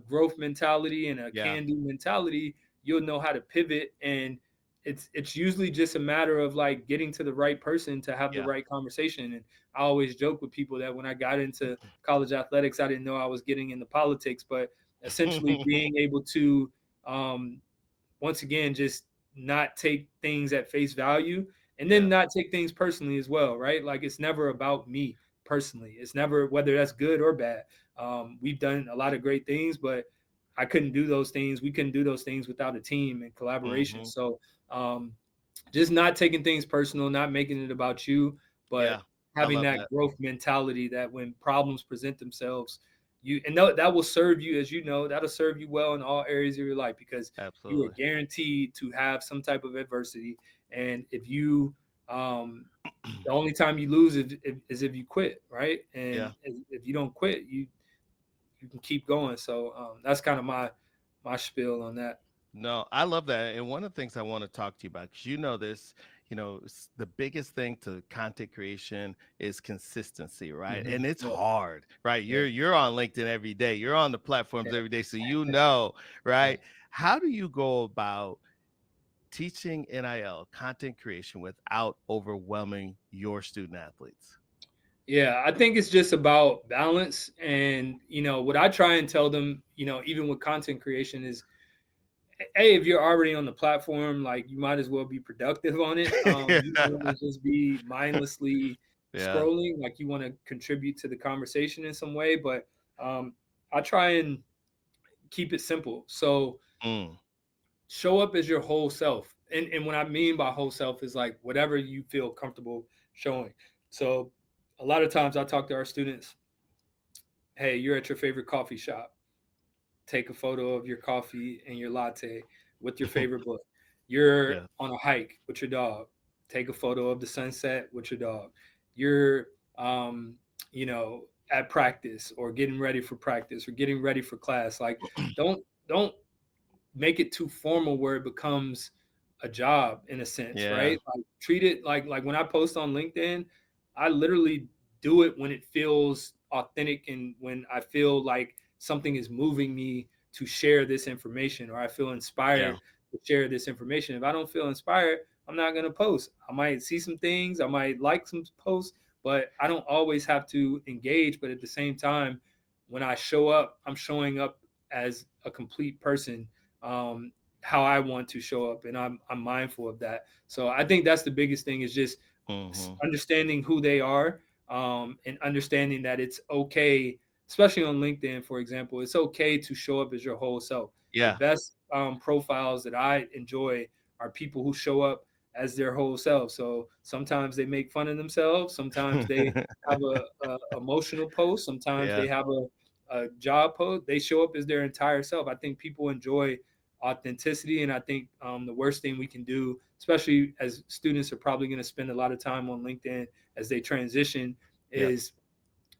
Speaker 1: growth mentality and a
Speaker 2: yeah.
Speaker 1: can do mentality, you'll know how to pivot. And it's usually just a matter of, like, getting to the right person to have the
Speaker 2: Yeah.
Speaker 1: right conversation. And I always joke with people that when I got into college athletics, I didn't know I was getting into politics, but essentially being able to, um, once again, just not take things at face value, and then
Speaker 2: Yeah.
Speaker 1: not take things personally as well, right? Like, it's never about me personally. It's never whether that's good or bad. We've done a lot of great things, but I couldn't do those things. We couldn't do those things without a team and collaboration.
Speaker 2: Hmm.
Speaker 1: So um, just not taking things personal, not making it about you, but
Speaker 2: Yeah, I
Speaker 1: having
Speaker 2: love
Speaker 1: that
Speaker 2: that.
Speaker 1: growth mentality that when problems present themselves, that will serve you, as you know, that'll serve you well in all areas of your life because you are
Speaker 2: Absolutely.
Speaker 1: guaranteed to have some type of adversity. And if you, the only time you lose is if you quit, right? And
Speaker 2: Yeah.
Speaker 1: if you don't quit, you can keep going. So that's kind of my spiel on that.
Speaker 2: No, I love that. And one of the things I want to talk to you about, because you know this, the biggest thing to content creation is consistency, right?
Speaker 1: Hmm.
Speaker 2: And it's
Speaker 1: Yeah,
Speaker 2: hard, right?
Speaker 1: yeah,
Speaker 2: You're on LinkedIn every day. You're on the platforms
Speaker 1: yeah,
Speaker 2: every day. So
Speaker 1: yeah.
Speaker 2: right? How do you go about teaching NIL content creation without overwhelming your student athletes?
Speaker 1: Yeah, I think it's just about balance. And, what I try and tell them, even with content creation is, hey, if you're already on the platform, like you might as well be productive on it. You don't want to just be mindlessly
Speaker 2: Yeah.
Speaker 1: scrolling, like you want to contribute to the conversation in some way. But I try and keep it simple. So
Speaker 2: Mm,
Speaker 1: show up as your whole self. And what I mean by whole self is like whatever you feel comfortable showing. So a lot of times I talk to our students, hey, you're at your favorite coffee shop. Take a photo of your coffee and your latte with your favorite book. You're
Speaker 2: yeah.
Speaker 1: on a hike with your dog. Take a photo of the sunset with your dog. You're, um, at practice or getting ready for practice or getting ready for class. Like, don't make it too formal where it becomes a job in a sense,
Speaker 2: Yeah.
Speaker 1: right? Like treat it like when I post on LinkedIn, I literally do it when it feels authentic and when I feel like something is moving me to share this information or I feel
Speaker 2: Yeah.
Speaker 1: inspired to share this information. If I don't feel inspired, I'm not going to post. I might see some things, I might like some posts, but I don't always have to engage. But at the same time, when I show up, I'm showing up as a complete person, um, how I want to show up, and I'm mindful of that. So I think that's the biggest thing is just
Speaker 2: Hmm.
Speaker 1: understanding who they are, and understanding that it's okay, especially on LinkedIn, for example, it's okay to show up as your whole self. The
Speaker 2: Yeah.
Speaker 1: best profiles that I enjoy are people who show up as their whole self. So sometimes they make fun of themselves, sometimes they have a emotional post, sometimes
Speaker 2: Yeah.
Speaker 1: they have a job post. They show up as their entire self. I think people enjoy authenticity, and I think the worst thing we can do, especially as students are probably going to spend a lot of time on LinkedIn as they transition,
Speaker 2: Yeah.
Speaker 1: is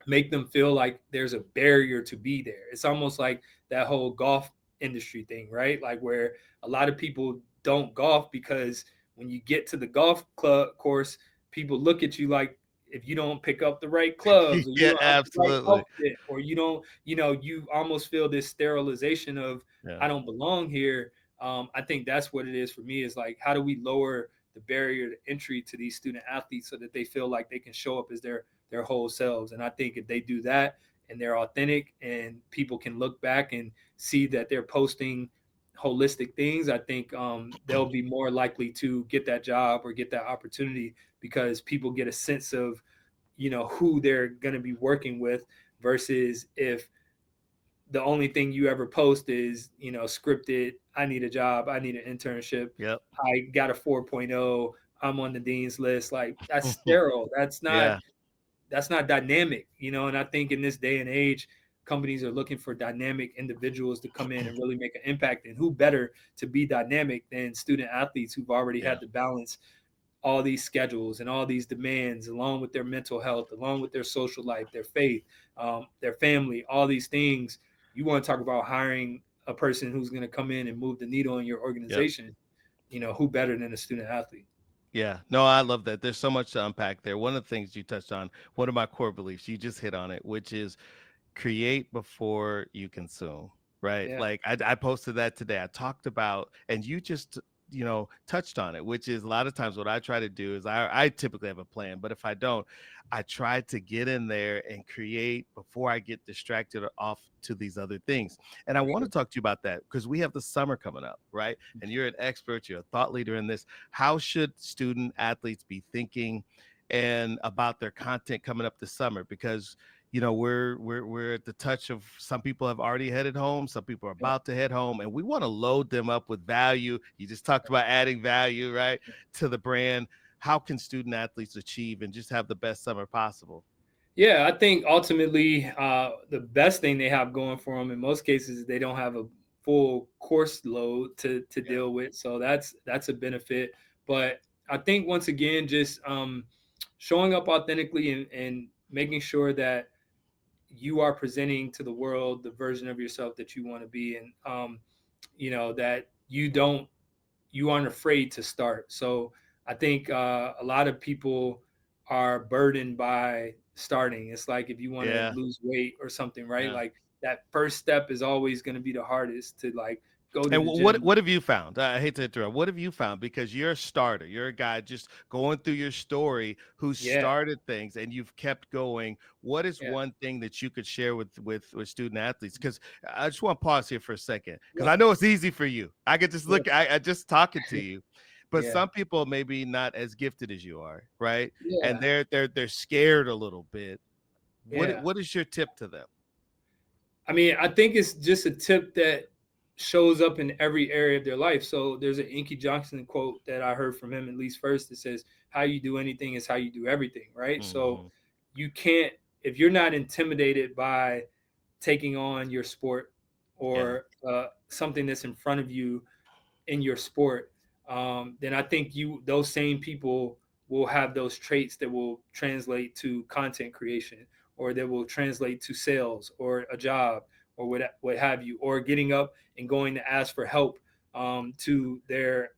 Speaker 1: make them feel like there's a barrier to be there. It's almost like that whole golf industry thing, right? Like where a lot of people don't golf because when you get to the golf club course, people look at you like if you don't pick up the right clubs or you
Speaker 2: Yeah.
Speaker 1: don't have the right
Speaker 2: Absolutely.
Speaker 1: outfit or you don't, you almost feel this sterilization of
Speaker 2: Yeah.
Speaker 1: I don't belong here. I think that's what it is for me is like, how do we lower the barrier to entry to these student athletes so that they feel like they can show up as their whole selves. And I think if they do that and they're authentic and people can look back and see that they're posting holistic things, I think they'll be more likely to get that job or get that opportunity because people get a sense of, who they're going to be working with versus if the only thing you ever post is, scripted, I need a job, I need an internship,
Speaker 2: Yep.
Speaker 1: I got a 4.0, I'm on the dean's list. Like that's sterile.
Speaker 2: Yeah.
Speaker 1: That's not dynamic, and I think in this day and age, companies are looking for dynamic individuals to come in and really make an impact. And who better to be dynamic than student athletes who've already
Speaker 2: Yeah.
Speaker 1: had to balance all these schedules and all these demands, along with their mental health, along with their social life, their faith, their family, all these things. You want to talk about hiring a person who's going to come in and move the needle in your
Speaker 2: Yep.
Speaker 1: organization? Who better than a student athlete?
Speaker 2: Yeah. No, I love that. There's so much to unpack there. One of the things you touched on, one of my core beliefs, you just hit on it, which is create before you consume, right?
Speaker 1: Yeah.
Speaker 2: Like I posted that today. I talked about, and you just, touched on it, which is a lot of times what I try to do is I typically have a plan, but if I don't, I try to get in there and create before I get distracted or off to these other things. And I
Speaker 1: For
Speaker 2: want to
Speaker 1: sure.
Speaker 2: talk to you about that because we have the summer coming up, right? And you're an expert, you're a thought leader in this. How should student athletes be thinking and about their content coming up this summer? Because we're at the touch of, some people have already headed home, some people are
Speaker 1: Yeah.
Speaker 2: about to head home, and we want to load them up with value. You just talked about adding value, right, to the brand. How can student athletes achieve and just have the best summer possible?
Speaker 1: Yeah, I think ultimately the best thing they have going for them in most cases is they don't have a full course load to
Speaker 2: Yeah.
Speaker 1: deal with, so that's a benefit. But I think once again, just showing up authentically and making sure that you are presenting to the world the version of yourself that you want to be, and that you aren't afraid to start. So I think a lot of people are burdened by starting. It's like if you want to
Speaker 2: Yeah.
Speaker 1: lose weight or something, right?
Speaker 2: Yeah.
Speaker 1: Like that first step is always going to be the hardest to like go to
Speaker 2: And
Speaker 1: the
Speaker 2: what
Speaker 1: gym.
Speaker 2: what have you found? I hate to interrupt. What have you found? Because you're a starter. You're a guy just going through your story who
Speaker 1: Yeah,
Speaker 2: started things and you've kept going. What is
Speaker 1: yeah,
Speaker 2: one thing that you could share with student athletes? Because I just want to pause here for a second, because
Speaker 1: yeah,
Speaker 2: I know it's easy for you. I could just
Speaker 1: yeah,
Speaker 2: look. I just talking to you, but
Speaker 1: yeah,
Speaker 2: some people maybe not as gifted as you are, right? And
Speaker 1: yeah,
Speaker 2: they're scared a little bit. What
Speaker 1: yeah.
Speaker 2: what is your tip to them?
Speaker 1: I mean, I think it's just a tip that shows up in every area of their life. So there's an Inky Johnson quote that I heard from him at least first that says, "How you do anything is how you do everything." Right. So
Speaker 2: Hmm.
Speaker 1: you can't, if you're not intimidated by taking on your sport
Speaker 2: Yeah.
Speaker 1: or something that's in front of you in your sport, then I think those same people will have those traits that will translate to content creation, or that will translate to sales or a job or what have you, or getting up and going to ask for help to their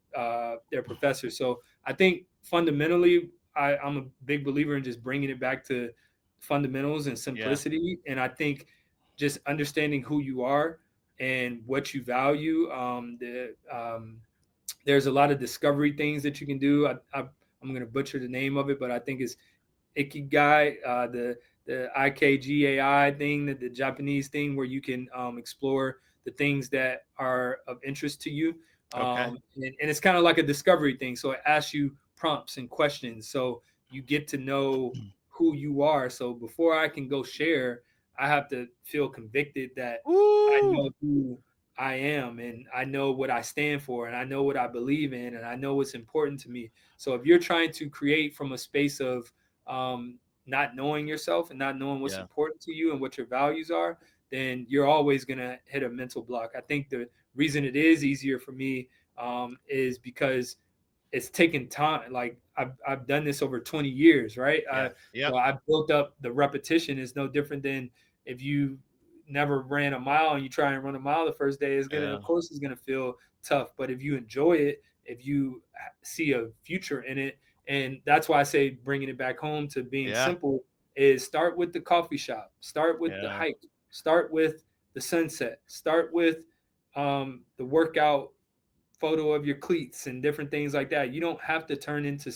Speaker 1: professor. So I think fundamentally, I'm a big believer in just bringing it back to fundamentals and
Speaker 2: Yeah.
Speaker 1: simplicity. And I think just understanding who you are and what you value. There's a lot of discovery things that you can do. I'm going to butcher the name of it, but I think it's Ikigai, the IKGAI thing, that the Japanese thing where you can explore the things that are of interest to you.
Speaker 2: Okay.
Speaker 1: And it's kind of like a discovery thing. So it asks you prompts and questions. So you get to know who you are. So before I can go share, I have to feel convicted that I
Speaker 2: Woo!
Speaker 1: know who I am, and I know what I stand for, and I know what I believe in, and I know what's important to me. So if you're trying to create from a space of not knowing yourself and not knowing what's
Speaker 2: Yeah.
Speaker 1: important to you and what your values are, then you're always going to hit a mental block. I think the reason it is easier for me is because it's taken time. Like I've done this over 20 years, right?
Speaker 2: Yeah.
Speaker 1: So
Speaker 2: Yep.
Speaker 1: I built up the repetition. Is no different than if you never ran a mile and you try and run a mile the first day.
Speaker 2: Yeah.
Speaker 1: Of course, it's gonna feel tough. But if you enjoy it, if you see a future in it, and that's why I say bringing it back home to being
Speaker 2: Yeah.
Speaker 1: simple is start with the coffee shop, start with the
Speaker 2: Yeah.
Speaker 1: hike, start with the sunset, start with the workout photo of your cleats and different things like that. You don't have to turn into,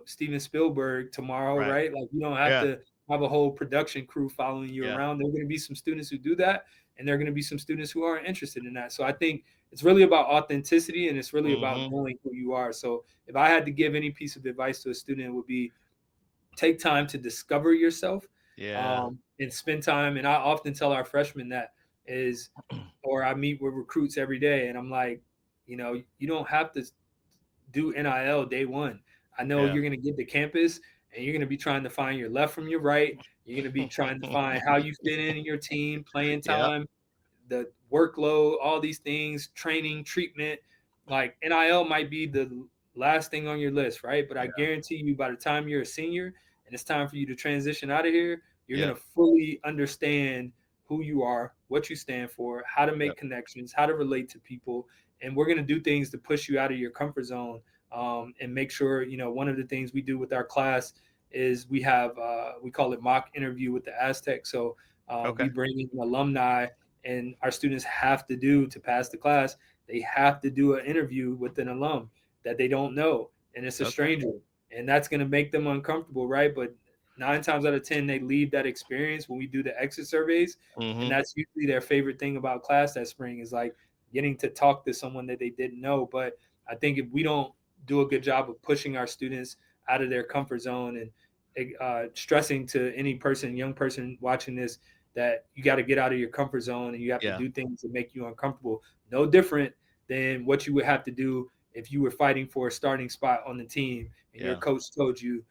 Speaker 1: Steven Spielberg tomorrow,
Speaker 2: Right.
Speaker 1: right? Like you don't have
Speaker 2: Yeah.
Speaker 1: to have a whole production crew following you
Speaker 2: Yeah.
Speaker 1: around. There are going to be some students who do that, and there are going to be some students who aren't interested in that. So I think it's really about authenticity, and it's really about
Speaker 2: Mhm.
Speaker 1: knowing who you are. So if I had to give any piece of advice to a student, it would be take time to discover yourself,
Speaker 2: Yeah.
Speaker 1: and spend time. And I often tell our freshmen that is, or I meet with recruits every day, and I'm like, you don't have to do NIL day one. I know
Speaker 2: Yeah.
Speaker 1: you're going to get to campus and you're going to be trying to find your left from your right. You're going to be trying to find how you fit in your team, playing
Speaker 2: Yep.
Speaker 1: time, the workload, all these things, training, treatment. Like NIL might be the last thing on your list, right? But I
Speaker 2: Yeah.
Speaker 1: guarantee you, by the time you're a senior and it's time for you to transition out of here, you're
Speaker 2: Yep.
Speaker 1: going to fully understand who you are, what you stand for, how to
Speaker 2: Yep.
Speaker 1: make connections, how to relate to people. And we're going to do things to push you out of your comfort zone, and make sure, one of the things we do with our class is we call it mock interview with the Aztec. So we
Speaker 2: Okay.
Speaker 1: bring in alumni, and our students have to do to pass the class. They have to do an interview with an alum that they don't know, and it's a
Speaker 2: Okay.
Speaker 1: stranger, and that's going to make them uncomfortable, right? But 9 times out of 10, they leave that experience when we do the exit surveys, and
Speaker 2: Mhm.
Speaker 1: that's usually their favorite thing about class that spring is like getting to talk to someone that they didn't know. But I think if we don't do a good job of pushing our students out of their comfort zone, and stressing to any person, young person watching this, that you got to get out of your comfort zone and you have to
Speaker 2: Yeah.
Speaker 1: do things that make you uncomfortable. No different than what you would have to do if you were fighting for a starting spot on the team and your
Speaker 2: Yeah.
Speaker 1: coach told you,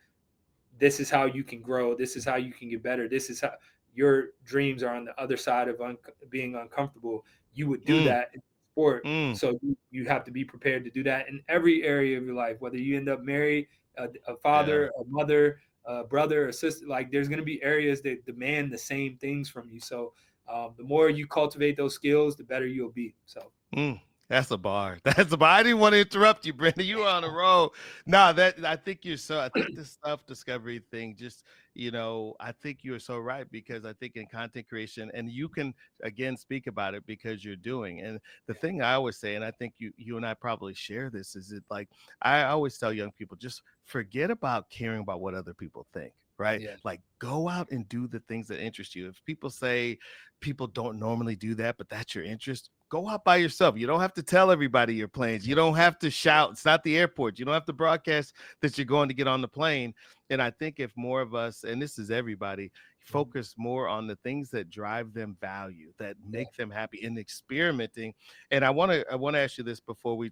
Speaker 1: this is how you can grow, this is how you can get better, this is how your dreams are on the other side of being uncomfortable. You would do
Speaker 2: Mm,
Speaker 1: that in sport.
Speaker 2: mm,
Speaker 1: So you have to be prepared to do that in every area of your life, whether you end up married, a
Speaker 2: yeah.
Speaker 1: father, a mother, a brother, a sister. Like, there's going to be areas that demand the same things from you. So the more you cultivate those skills, the better you'll be. So
Speaker 2: Mm, that's a bar. That's a bar. I didn't want to interrupt you, Brenden. You were on a roll. No, that I think you're so. I think this self-discovery thing, just I think you're so right because I think in content creation, and you can again speak about it because you're doing. And the thing I always say, and I think you and I probably share this, is it like I always tell young people, just forget about caring about what other people think. Right?
Speaker 1: yeah,
Speaker 2: Like go out and do the things that interest you. If people say people don't normally do that, but that's your interest, go out by yourself. You don't have to tell everybody your plans. You don't have to shout. It's not the airport. You don't have to broadcast that you're going to get on the plane. And I think if more of us, and this is everybody, focus more on the things that drive them value, that
Speaker 1: yeah,
Speaker 2: make them happy in experimenting. And I want to ask you this before we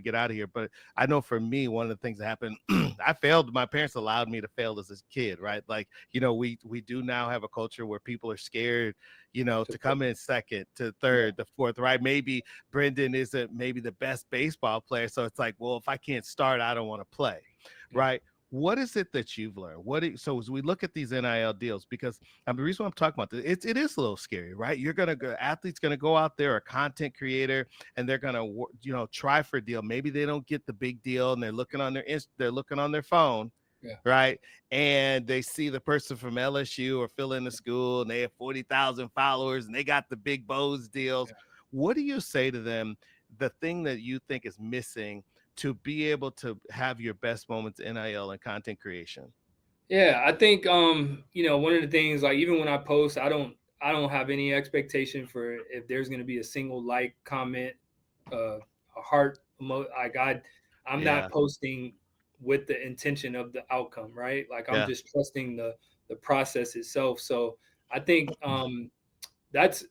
Speaker 2: get out of here. But I know for me, one of the things that happened, I failed. My parents allowed me to fail as a kid, right? Like, we do now have a culture where people are scared, to come in second, to
Speaker 1: yeah,
Speaker 2: third, the fourth, right? Maybe Brenden isn't maybe the best baseball player. So it's like, well, if I can't start, I don't want to play,
Speaker 1: yeah.
Speaker 2: right? What is it that you've learned? So as we look at these NIL deals, because the reason why I'm talking about this, it is a little scary, right? You're gonna go, athlete's gonna go out there, a content creator, and they're gonna, try for a deal. Maybe they don't get the big deal, and they're looking on they're looking on their phone,
Speaker 1: Yeah.
Speaker 2: right? And they see the person from LSU or fill in the school, and they have 40,000 followers, and they got the big Bose deals.
Speaker 1: Yeah.
Speaker 2: What do you say to them? The thing that you think is missing to be able to have your best moments in NIL and content creation?
Speaker 1: Yeah, I think one of the things, like, even when I post, I don't have any expectation for if there's going to be a single like, comment, a heart like, I'm not
Speaker 2: Yeah,
Speaker 1: posting with the intention of the outcome, right? Like, I'm
Speaker 2: yeah,
Speaker 1: just trusting the process itself. So I think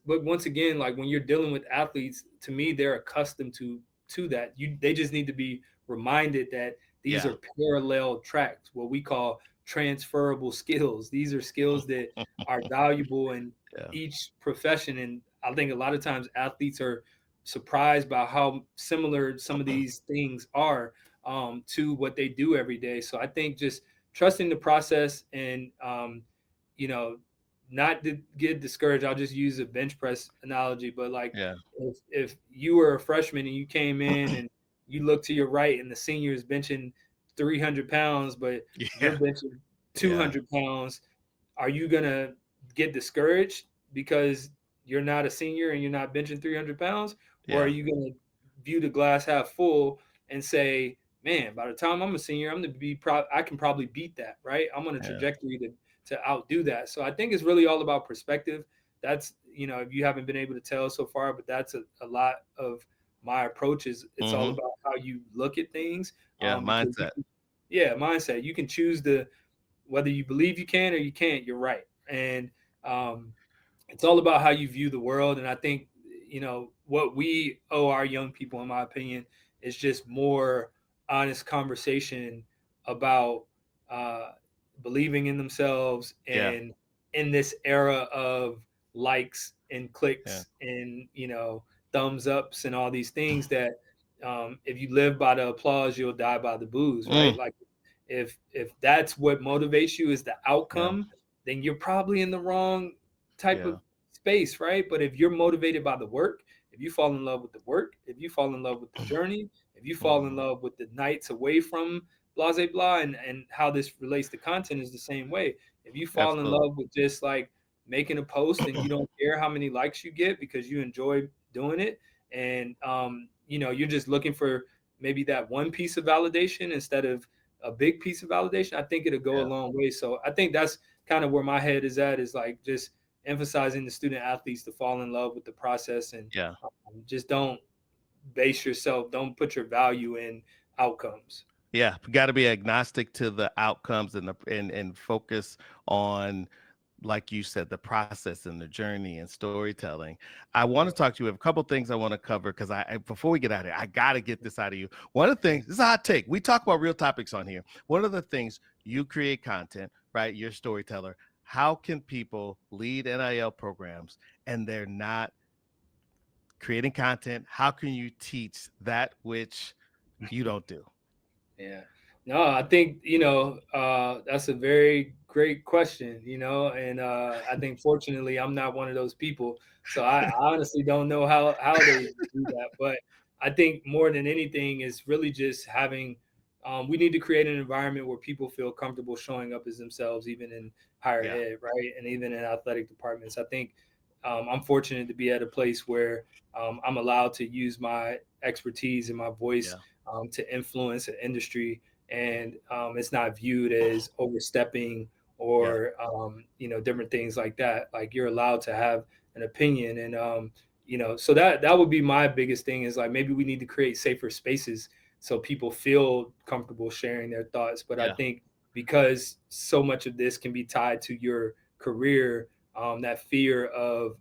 Speaker 1: but once again, like, when you're dealing with athletes, to me, they're accustomed to that. They just need to be reminded that these
Speaker 2: yeah,
Speaker 1: are parallel tracks, what we call transferable skills. These are skills that are valuable in
Speaker 2: yeah.
Speaker 1: each profession. And I think a lot of times athletes are surprised by how similar some of these things are, to what they do every day. So I think just trusting the process, and you know not to get discouraged. I'll just use a bench press analogy, but like,
Speaker 2: Yeah.
Speaker 1: if you were a freshman and you came in and you look to your right and the senior is benching 300 pounds, but you're
Speaker 2: Yeah.
Speaker 1: benching
Speaker 2: Yeah.
Speaker 1: 200 pounds, are you gonna get discouraged because you're not a senior and you're not benching 300 pounds, or are
Speaker 2: Yeah.
Speaker 1: you gonna view the glass half full and say, man, by the time I'm a senior, I'm gonna be I can probably beat that, right? I'm on a
Speaker 2: Yeah.
Speaker 1: trajectory to outdo that. So I think it's really all about perspective. That's, if you haven't been able to tell so far, but that's a lot of my approach. Is It's all
Speaker 2: Hmm.
Speaker 1: about how you look at things,
Speaker 2: Yeah.
Speaker 1: because
Speaker 2: Mindset.
Speaker 1: yeah, mindset. You can choose whether you believe you can or you can't. You're right, and um, it's all about how you view the world. And I think, what we owe our young people, in my opinion, is just more honest conversation about uh, believing in themselves,
Speaker 2: Yeah.
Speaker 1: and in this era of likes and
Speaker 2: Yeah.
Speaker 1: clicks and thumbs ups and all these things, that if you live by the applause, you'll die by the booze,
Speaker 2: Mm.
Speaker 1: right? Like, if that's what motivates you, is the
Speaker 2: Yeah.
Speaker 1: outcome, then you're probably in the wrong type
Speaker 2: Yeah.
Speaker 1: of space, right? But if you're motivated by the work, if you fall in love with the work, if you fall in love with the journey, if you fall in
Speaker 2: Hmm.
Speaker 1: love with the nights away from blah blah blah, and how this relates to content is the same way. If you fall in
Speaker 2: Absolutely.
Speaker 1: love with just like making a post and you don't care how many likes you get because you enjoy doing it, and you're just looking for maybe that one piece of validation instead of a big piece of validation, I think it'll go a
Speaker 2: Yeah.
Speaker 1: long way. So I think that's kind of where my head is at, is like just emphasizing the student athletes to fall in love with the process, and
Speaker 2: Yeah.
Speaker 1: just don't base yourself, don't put your value in outcomes.
Speaker 2: Yeah, got to be agnostic to the outcomes and and focus on, like you said, the process and the journey and storytelling. I want to
Speaker 1: Yeah.
Speaker 2: talk to you. We have a couple things I want to cover because before we get out of here, I got to get this out of you. One of the things, this is a hot take. We talk about real topics on here. One of the things, you create content, right? You're a storyteller. How can people lead NIL programs and they're not creating content? How can you teach that which you don't do?
Speaker 1: Yeah. No, I think, that's a very great question, and I think fortunately I'm not one of those people. So I honestly don't know how they do that. But I think more than anything is really just having we need to create an environment where people feel comfortable showing up as themselves, even in higher
Speaker 2: Yeah,
Speaker 1: ed, right? And even in athletic departments. I think I'm fortunate to be at a place where I'm allowed to use my expertise and my voice
Speaker 2: yeah,
Speaker 1: to influence an industry, and it's not viewed as overstepping
Speaker 2: yeah,
Speaker 1: or different things like that. Like, you're allowed to have an opinion, and so that would be my biggest thing, is like, maybe we need to create safer spaces so people feel comfortable sharing their thoughts. But I
Speaker 2: yeah,
Speaker 1: think because so much of this can be tied to your career, that fear of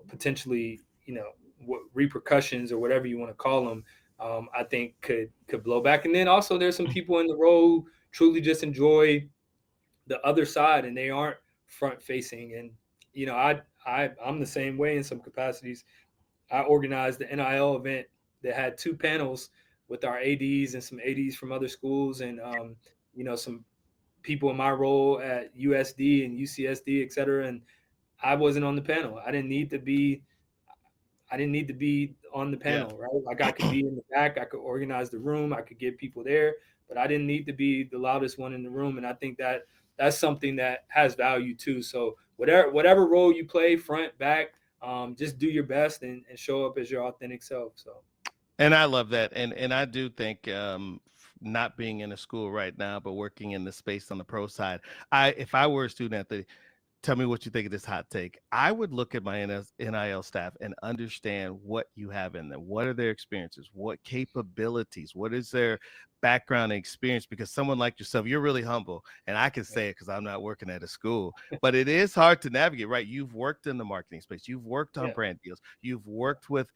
Speaker 1: potentially repercussions or whatever you want to call them, I think could blow back. And then also there's some people in the role who truly just enjoy the other side, and they aren't front facing. And I'm the same way in some capacities. I organized the NIL event that had two panels with our ADs and some ADs from other schools, and some people in my role at USD and UCSD, et cetera. And I wasn't on the panel. I didn't need to be on the
Speaker 2: yeah.
Speaker 1: panel, right? Like, I could be in the back, I could organize the room, I could get people there, but I didn't need to be the loudest one in the room. And I think that that's something that has value too. So whatever role you play, front, back, just do your best and show up as your authentic self. So
Speaker 2: And I love that. And I do think not being in a school right now, but working in the space on the pro side, if I were a student athlete, tell me what you think of this hot take. I would look at my NIL staff and understand what you have in them. What are their experiences? What capabilities? What is their background and experience? Because someone like yourself, you're really humble. And I can say it because I'm not working at a school, but it is hard to navigate, right? You've worked in the marketing space. You've worked on
Speaker 1: yeah,
Speaker 2: brand deals. You've worked with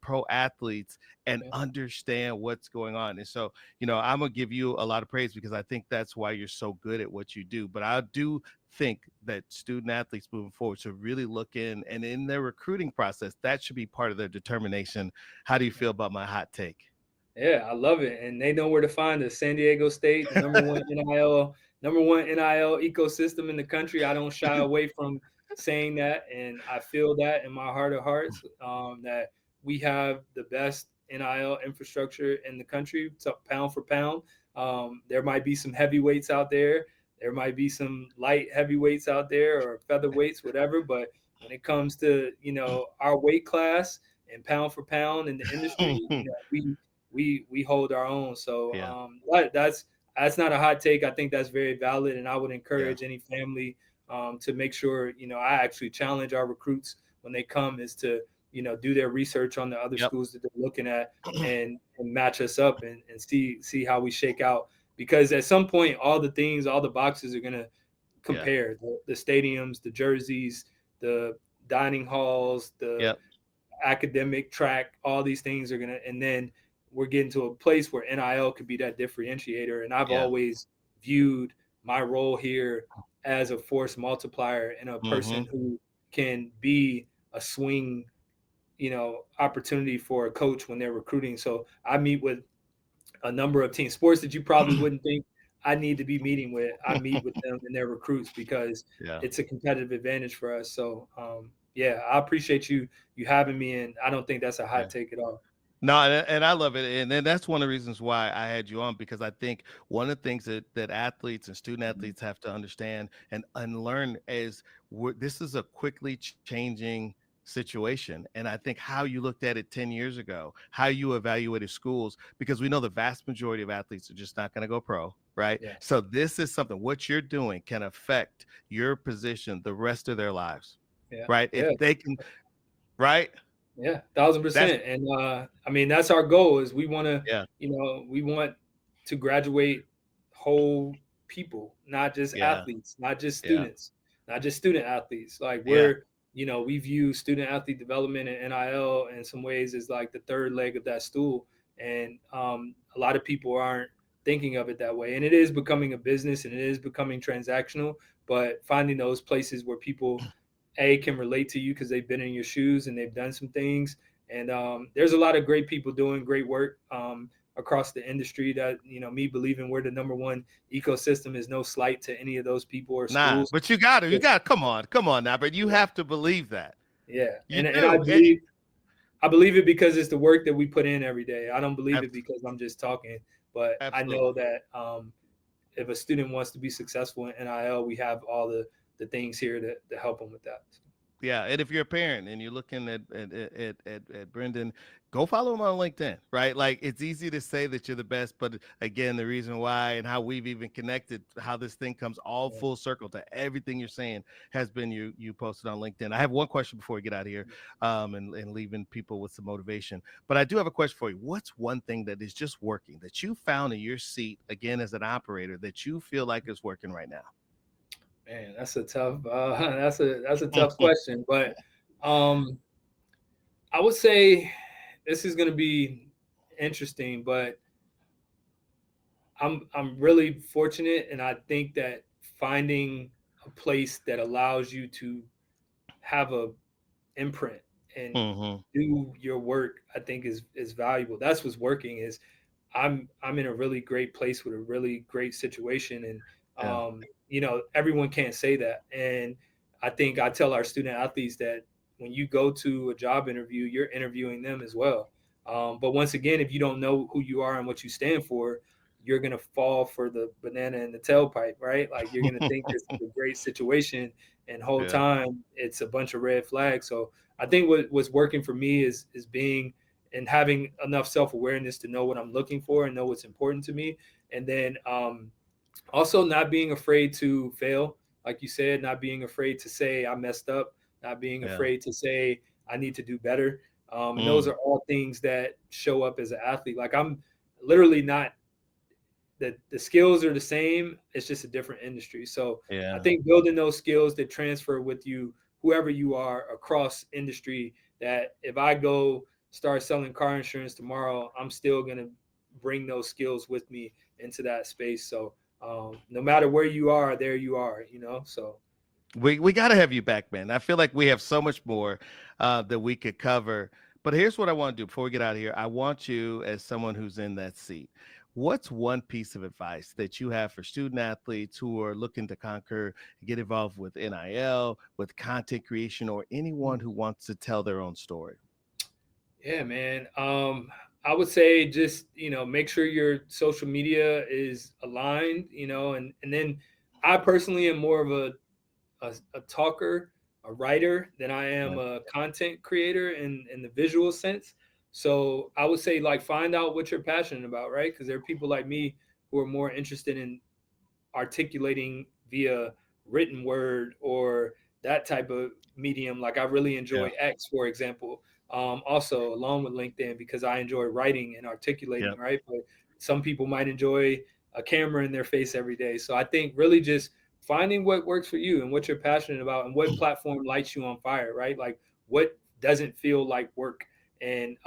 Speaker 2: pro athletes and
Speaker 1: yeah,
Speaker 2: understand what's going on. And so, I'm gonna give you a lot of praise because I think that's why you're so good at what you do. But I do think that student athletes moving forward should really look in their recruiting process. That should be part of their determination. How do you
Speaker 1: yeah.
Speaker 2: feel about my hot take?
Speaker 1: Yeah, I love it, and they know where to find us. San Diego State, the number one NIL ecosystem in the country. I don't shy away from saying that, and I feel that in my heart of hearts, that we have the best NIL infrastructure in the country, so pound for pound. There might be some heavyweights out there. There might be some light heavyweights out there, or featherweights, whatever. But when it comes to our weight class and pound for pound in the industry, we hold our own. So
Speaker 2: Yeah,
Speaker 1: that's not a hot take. I think that's very valid, and I would
Speaker 2: yeah,
Speaker 1: encourage any family to make sure I actually challenge our recruits when they come, is to do their research on the other
Speaker 2: yep,
Speaker 1: schools that they're looking at, and match us up, and see how we shake out. Because at some point, all the boxes are gonna
Speaker 2: yeah,
Speaker 1: compare: the stadiums, the jerseys, the dining halls, the
Speaker 2: yep,
Speaker 1: academic track, all these things are gonna, and then we're getting to a place where NIL could be that differentiator. And I've
Speaker 2: yeah.
Speaker 1: always viewed my role here as a force multiplier, and a person
Speaker 2: Hmm.
Speaker 1: who can be a swing, opportunity for a coach when they're recruiting. So I meet with a number of team sports that you probably wouldn't think I need to be meeting with. I meet with them and their recruits because
Speaker 2: Yeah,
Speaker 1: it's a competitive advantage for us. So yeah, I appreciate you having me, and I don't think that's a hot
Speaker 2: yeah.
Speaker 1: take at all.
Speaker 2: No, and I love it, and then that's one of the reasons why I had you on, because I think one of the things that athletes and student
Speaker 1: Mhm.
Speaker 2: athletes have to understand and unlearn is this is a quickly changing situation, and I think how you looked at it 10 years ago, how you evaluated schools, because we know the vast majority of athletes are just not going to go pro, right?
Speaker 1: Yeah,
Speaker 2: So this is something what you're doing can affect your position the rest of their lives,
Speaker 1: yeah,
Speaker 2: right?
Speaker 1: yeah,
Speaker 2: If they can, right?
Speaker 1: Yeah,
Speaker 2: That's
Speaker 1: 1000%. And I mean, that's our goal is we want to,
Speaker 2: yeah,
Speaker 1: we want to graduate whole people, not just
Speaker 2: yeah,
Speaker 1: athletes, not just
Speaker 2: yeah,
Speaker 1: students, not just student athletes. Like
Speaker 2: yeah.
Speaker 1: we view student athlete development and NIL in some ways as like the third leg of that stool. And a lot of people aren't thinking of it that way. And it is becoming a business and it is becoming transactional, but finding those places where people can relate to you because they've been in your shoes and they've done some things. And there's a lot of great people doing great work across the industry. That me believing we're the number one ecosystem is no slight to any of those people or
Speaker 2: Nah,
Speaker 1: schools.
Speaker 2: but you got to, come on now, but you
Speaker 1: Yeah,
Speaker 2: have to believe that.
Speaker 1: yeah,
Speaker 2: You
Speaker 1: and
Speaker 2: do.
Speaker 1: I believe it because it's the work that we put in every day. I don't believe it
Speaker 2: Abs-
Speaker 1: because I'm just talking, but I know
Speaker 2: Absolutely.
Speaker 1: that if a student wants to be successful in NIL, we have all the things here to help them with that.
Speaker 2: Yeah, and if you're a parent and you're looking at Brenden, go follow him on LinkedIn, right? Like it's easy to say that you're the best, but again, the reason why and how we've even connected, how this thing comes all
Speaker 1: Yeah.
Speaker 2: full circle to everything you're saying has been you posted on LinkedIn. I have one question before we get out of here, and leaving people with some motivation. But I do have a question for you. What's one thing that is just working that you found in your seat again as an operator that you feel like is working right now?
Speaker 1: Man, that's a tough that's a tough question, but um, I would say this is going to be interesting, but I'm really fortunate, and I think that finding a place that allows you to have a imprint and
Speaker 2: Mm-hmm.
Speaker 1: do your work, I think is valuable. That's what's working is I'm in a really great place with a really great situation, and
Speaker 2: Yeah.
Speaker 1: everyone can't say that. And I think I tell our student athletes that when you go to a job interview, you're interviewing them as well. But once again, if you don't know who you are and what you stand for, you're gonna fall for the banana in the tailpipe, right? Like you're gonna think this is a great situation, and whole
Speaker 2: Yeah.
Speaker 1: time it's a bunch of red flags. So I think what's working for me is being and having enough self-awareness to know what I'm looking for and know what's important to me. And then also not being afraid to fail, like you said, not being afraid to say I messed up, not being
Speaker 2: Yeah.
Speaker 1: afraid to say I need to do better. And those
Speaker 2: Mm.
Speaker 1: are all things that show up as an athlete. Like I'm literally not the skills are the same. It's just a different industry. So I
Speaker 2: Yeah.
Speaker 1: think building those skills that transfer with you, whoever you are across industry, that if I go start selling car insurance tomorrow, I'm still gonna bring those skills with me into that space. So no matter where you are, there you are, So
Speaker 2: We got to have you back, man. I feel like we have so much more that we could cover. But here's what I want to do before we get out of here. I want you, as someone who's in that seat, what's one piece of advice that you have for student athletes who are looking to conquer, get involved with NIL, with content creation, or anyone who wants to tell their own story?
Speaker 1: yeah, man. I would say just make sure your social media is aligned, and then I personally am more of a talker, a writer than I am
Speaker 2: Yeah.
Speaker 1: a content creator in the visual sense. So I would say like find out what you're passionate about, right? Because there are people like me who are more interested in articulating via written word or that type of medium. Like I really
Speaker 2: Yeah.
Speaker 1: enjoy X, for example. Also, along with LinkedIn, because I enjoy writing and
Speaker 2: Yeah.
Speaker 1: articulating, right? But some people might enjoy a camera in their face every day. So I think really just finding what works for you and what you're passionate about and what platform lights you on fire, right? Like what doesn't feel like work, and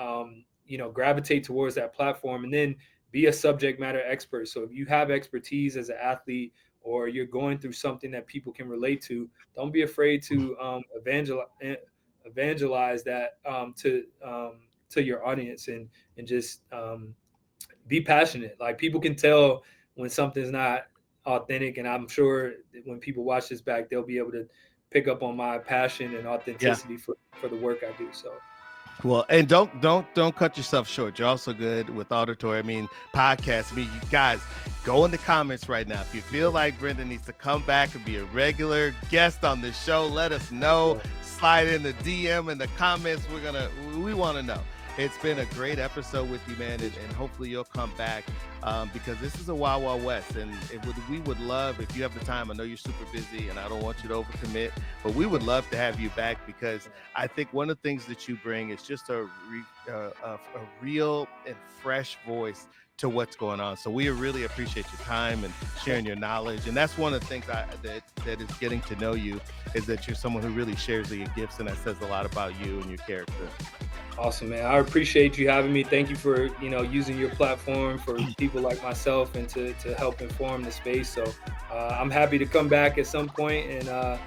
Speaker 1: gravitate towards that platform, and then be a subject matter expert. So if you have expertise as an athlete or you're going through something that people can relate to, don't be afraid to evangelize that to your audience, and just be passionate. Like people can tell when something's not authentic, and I'm sure that when people watch this back, they'll be able to pick up on my passion and
Speaker 2: Yeah.
Speaker 1: authenticity for the work I do. So
Speaker 2: Well, and don't cut yourself short. You're also good with auditory. I mean, podcasts. I mean, you guys, go in the comments right now. If you feel like Brenden needs to come back and be a regular guest on this show, let us know.
Speaker 1: yeah.
Speaker 2: Slide in the DM in the comments. We want to know. It's been a great episode with you, man, and hopefully you'll come back because this is a Wild Wild West, and we would love, if you have the time, I know you're super busy and I don't want you to overcommit, but we would love to have you back because I think one of the things that you bring is just a real and fresh voice to what's going on. So we really appreciate your time and sharing your knowledge. And that's one of the things that is getting to know you, is that you're someone who really shares your gifts, and that says a lot about you and your character.
Speaker 1: Awesome, man. I appreciate you having me. Thank you for, using your platform for people like myself and to help inform the space. So I'm happy to come back at some point. And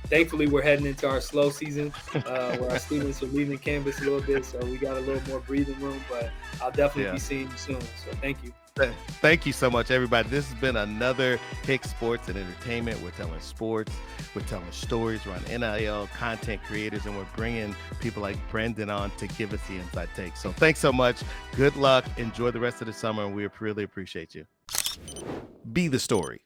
Speaker 1: thankfully, we're heading into our slow season where our students are leaving campus a little bit. So we got a little more breathing room, but I'll definitely be seeing you soon. So thank you.
Speaker 2: Thank you so much, everybody. This has been another Hicks Sports and Entertainment. We're telling sports, we're telling stories, we're on NIL, content creators, and we're bringing people like Brenden on to give us the inside take. So thanks so much. Good luck. Enjoy the rest of the summer, and we really appreciate you. Be the story.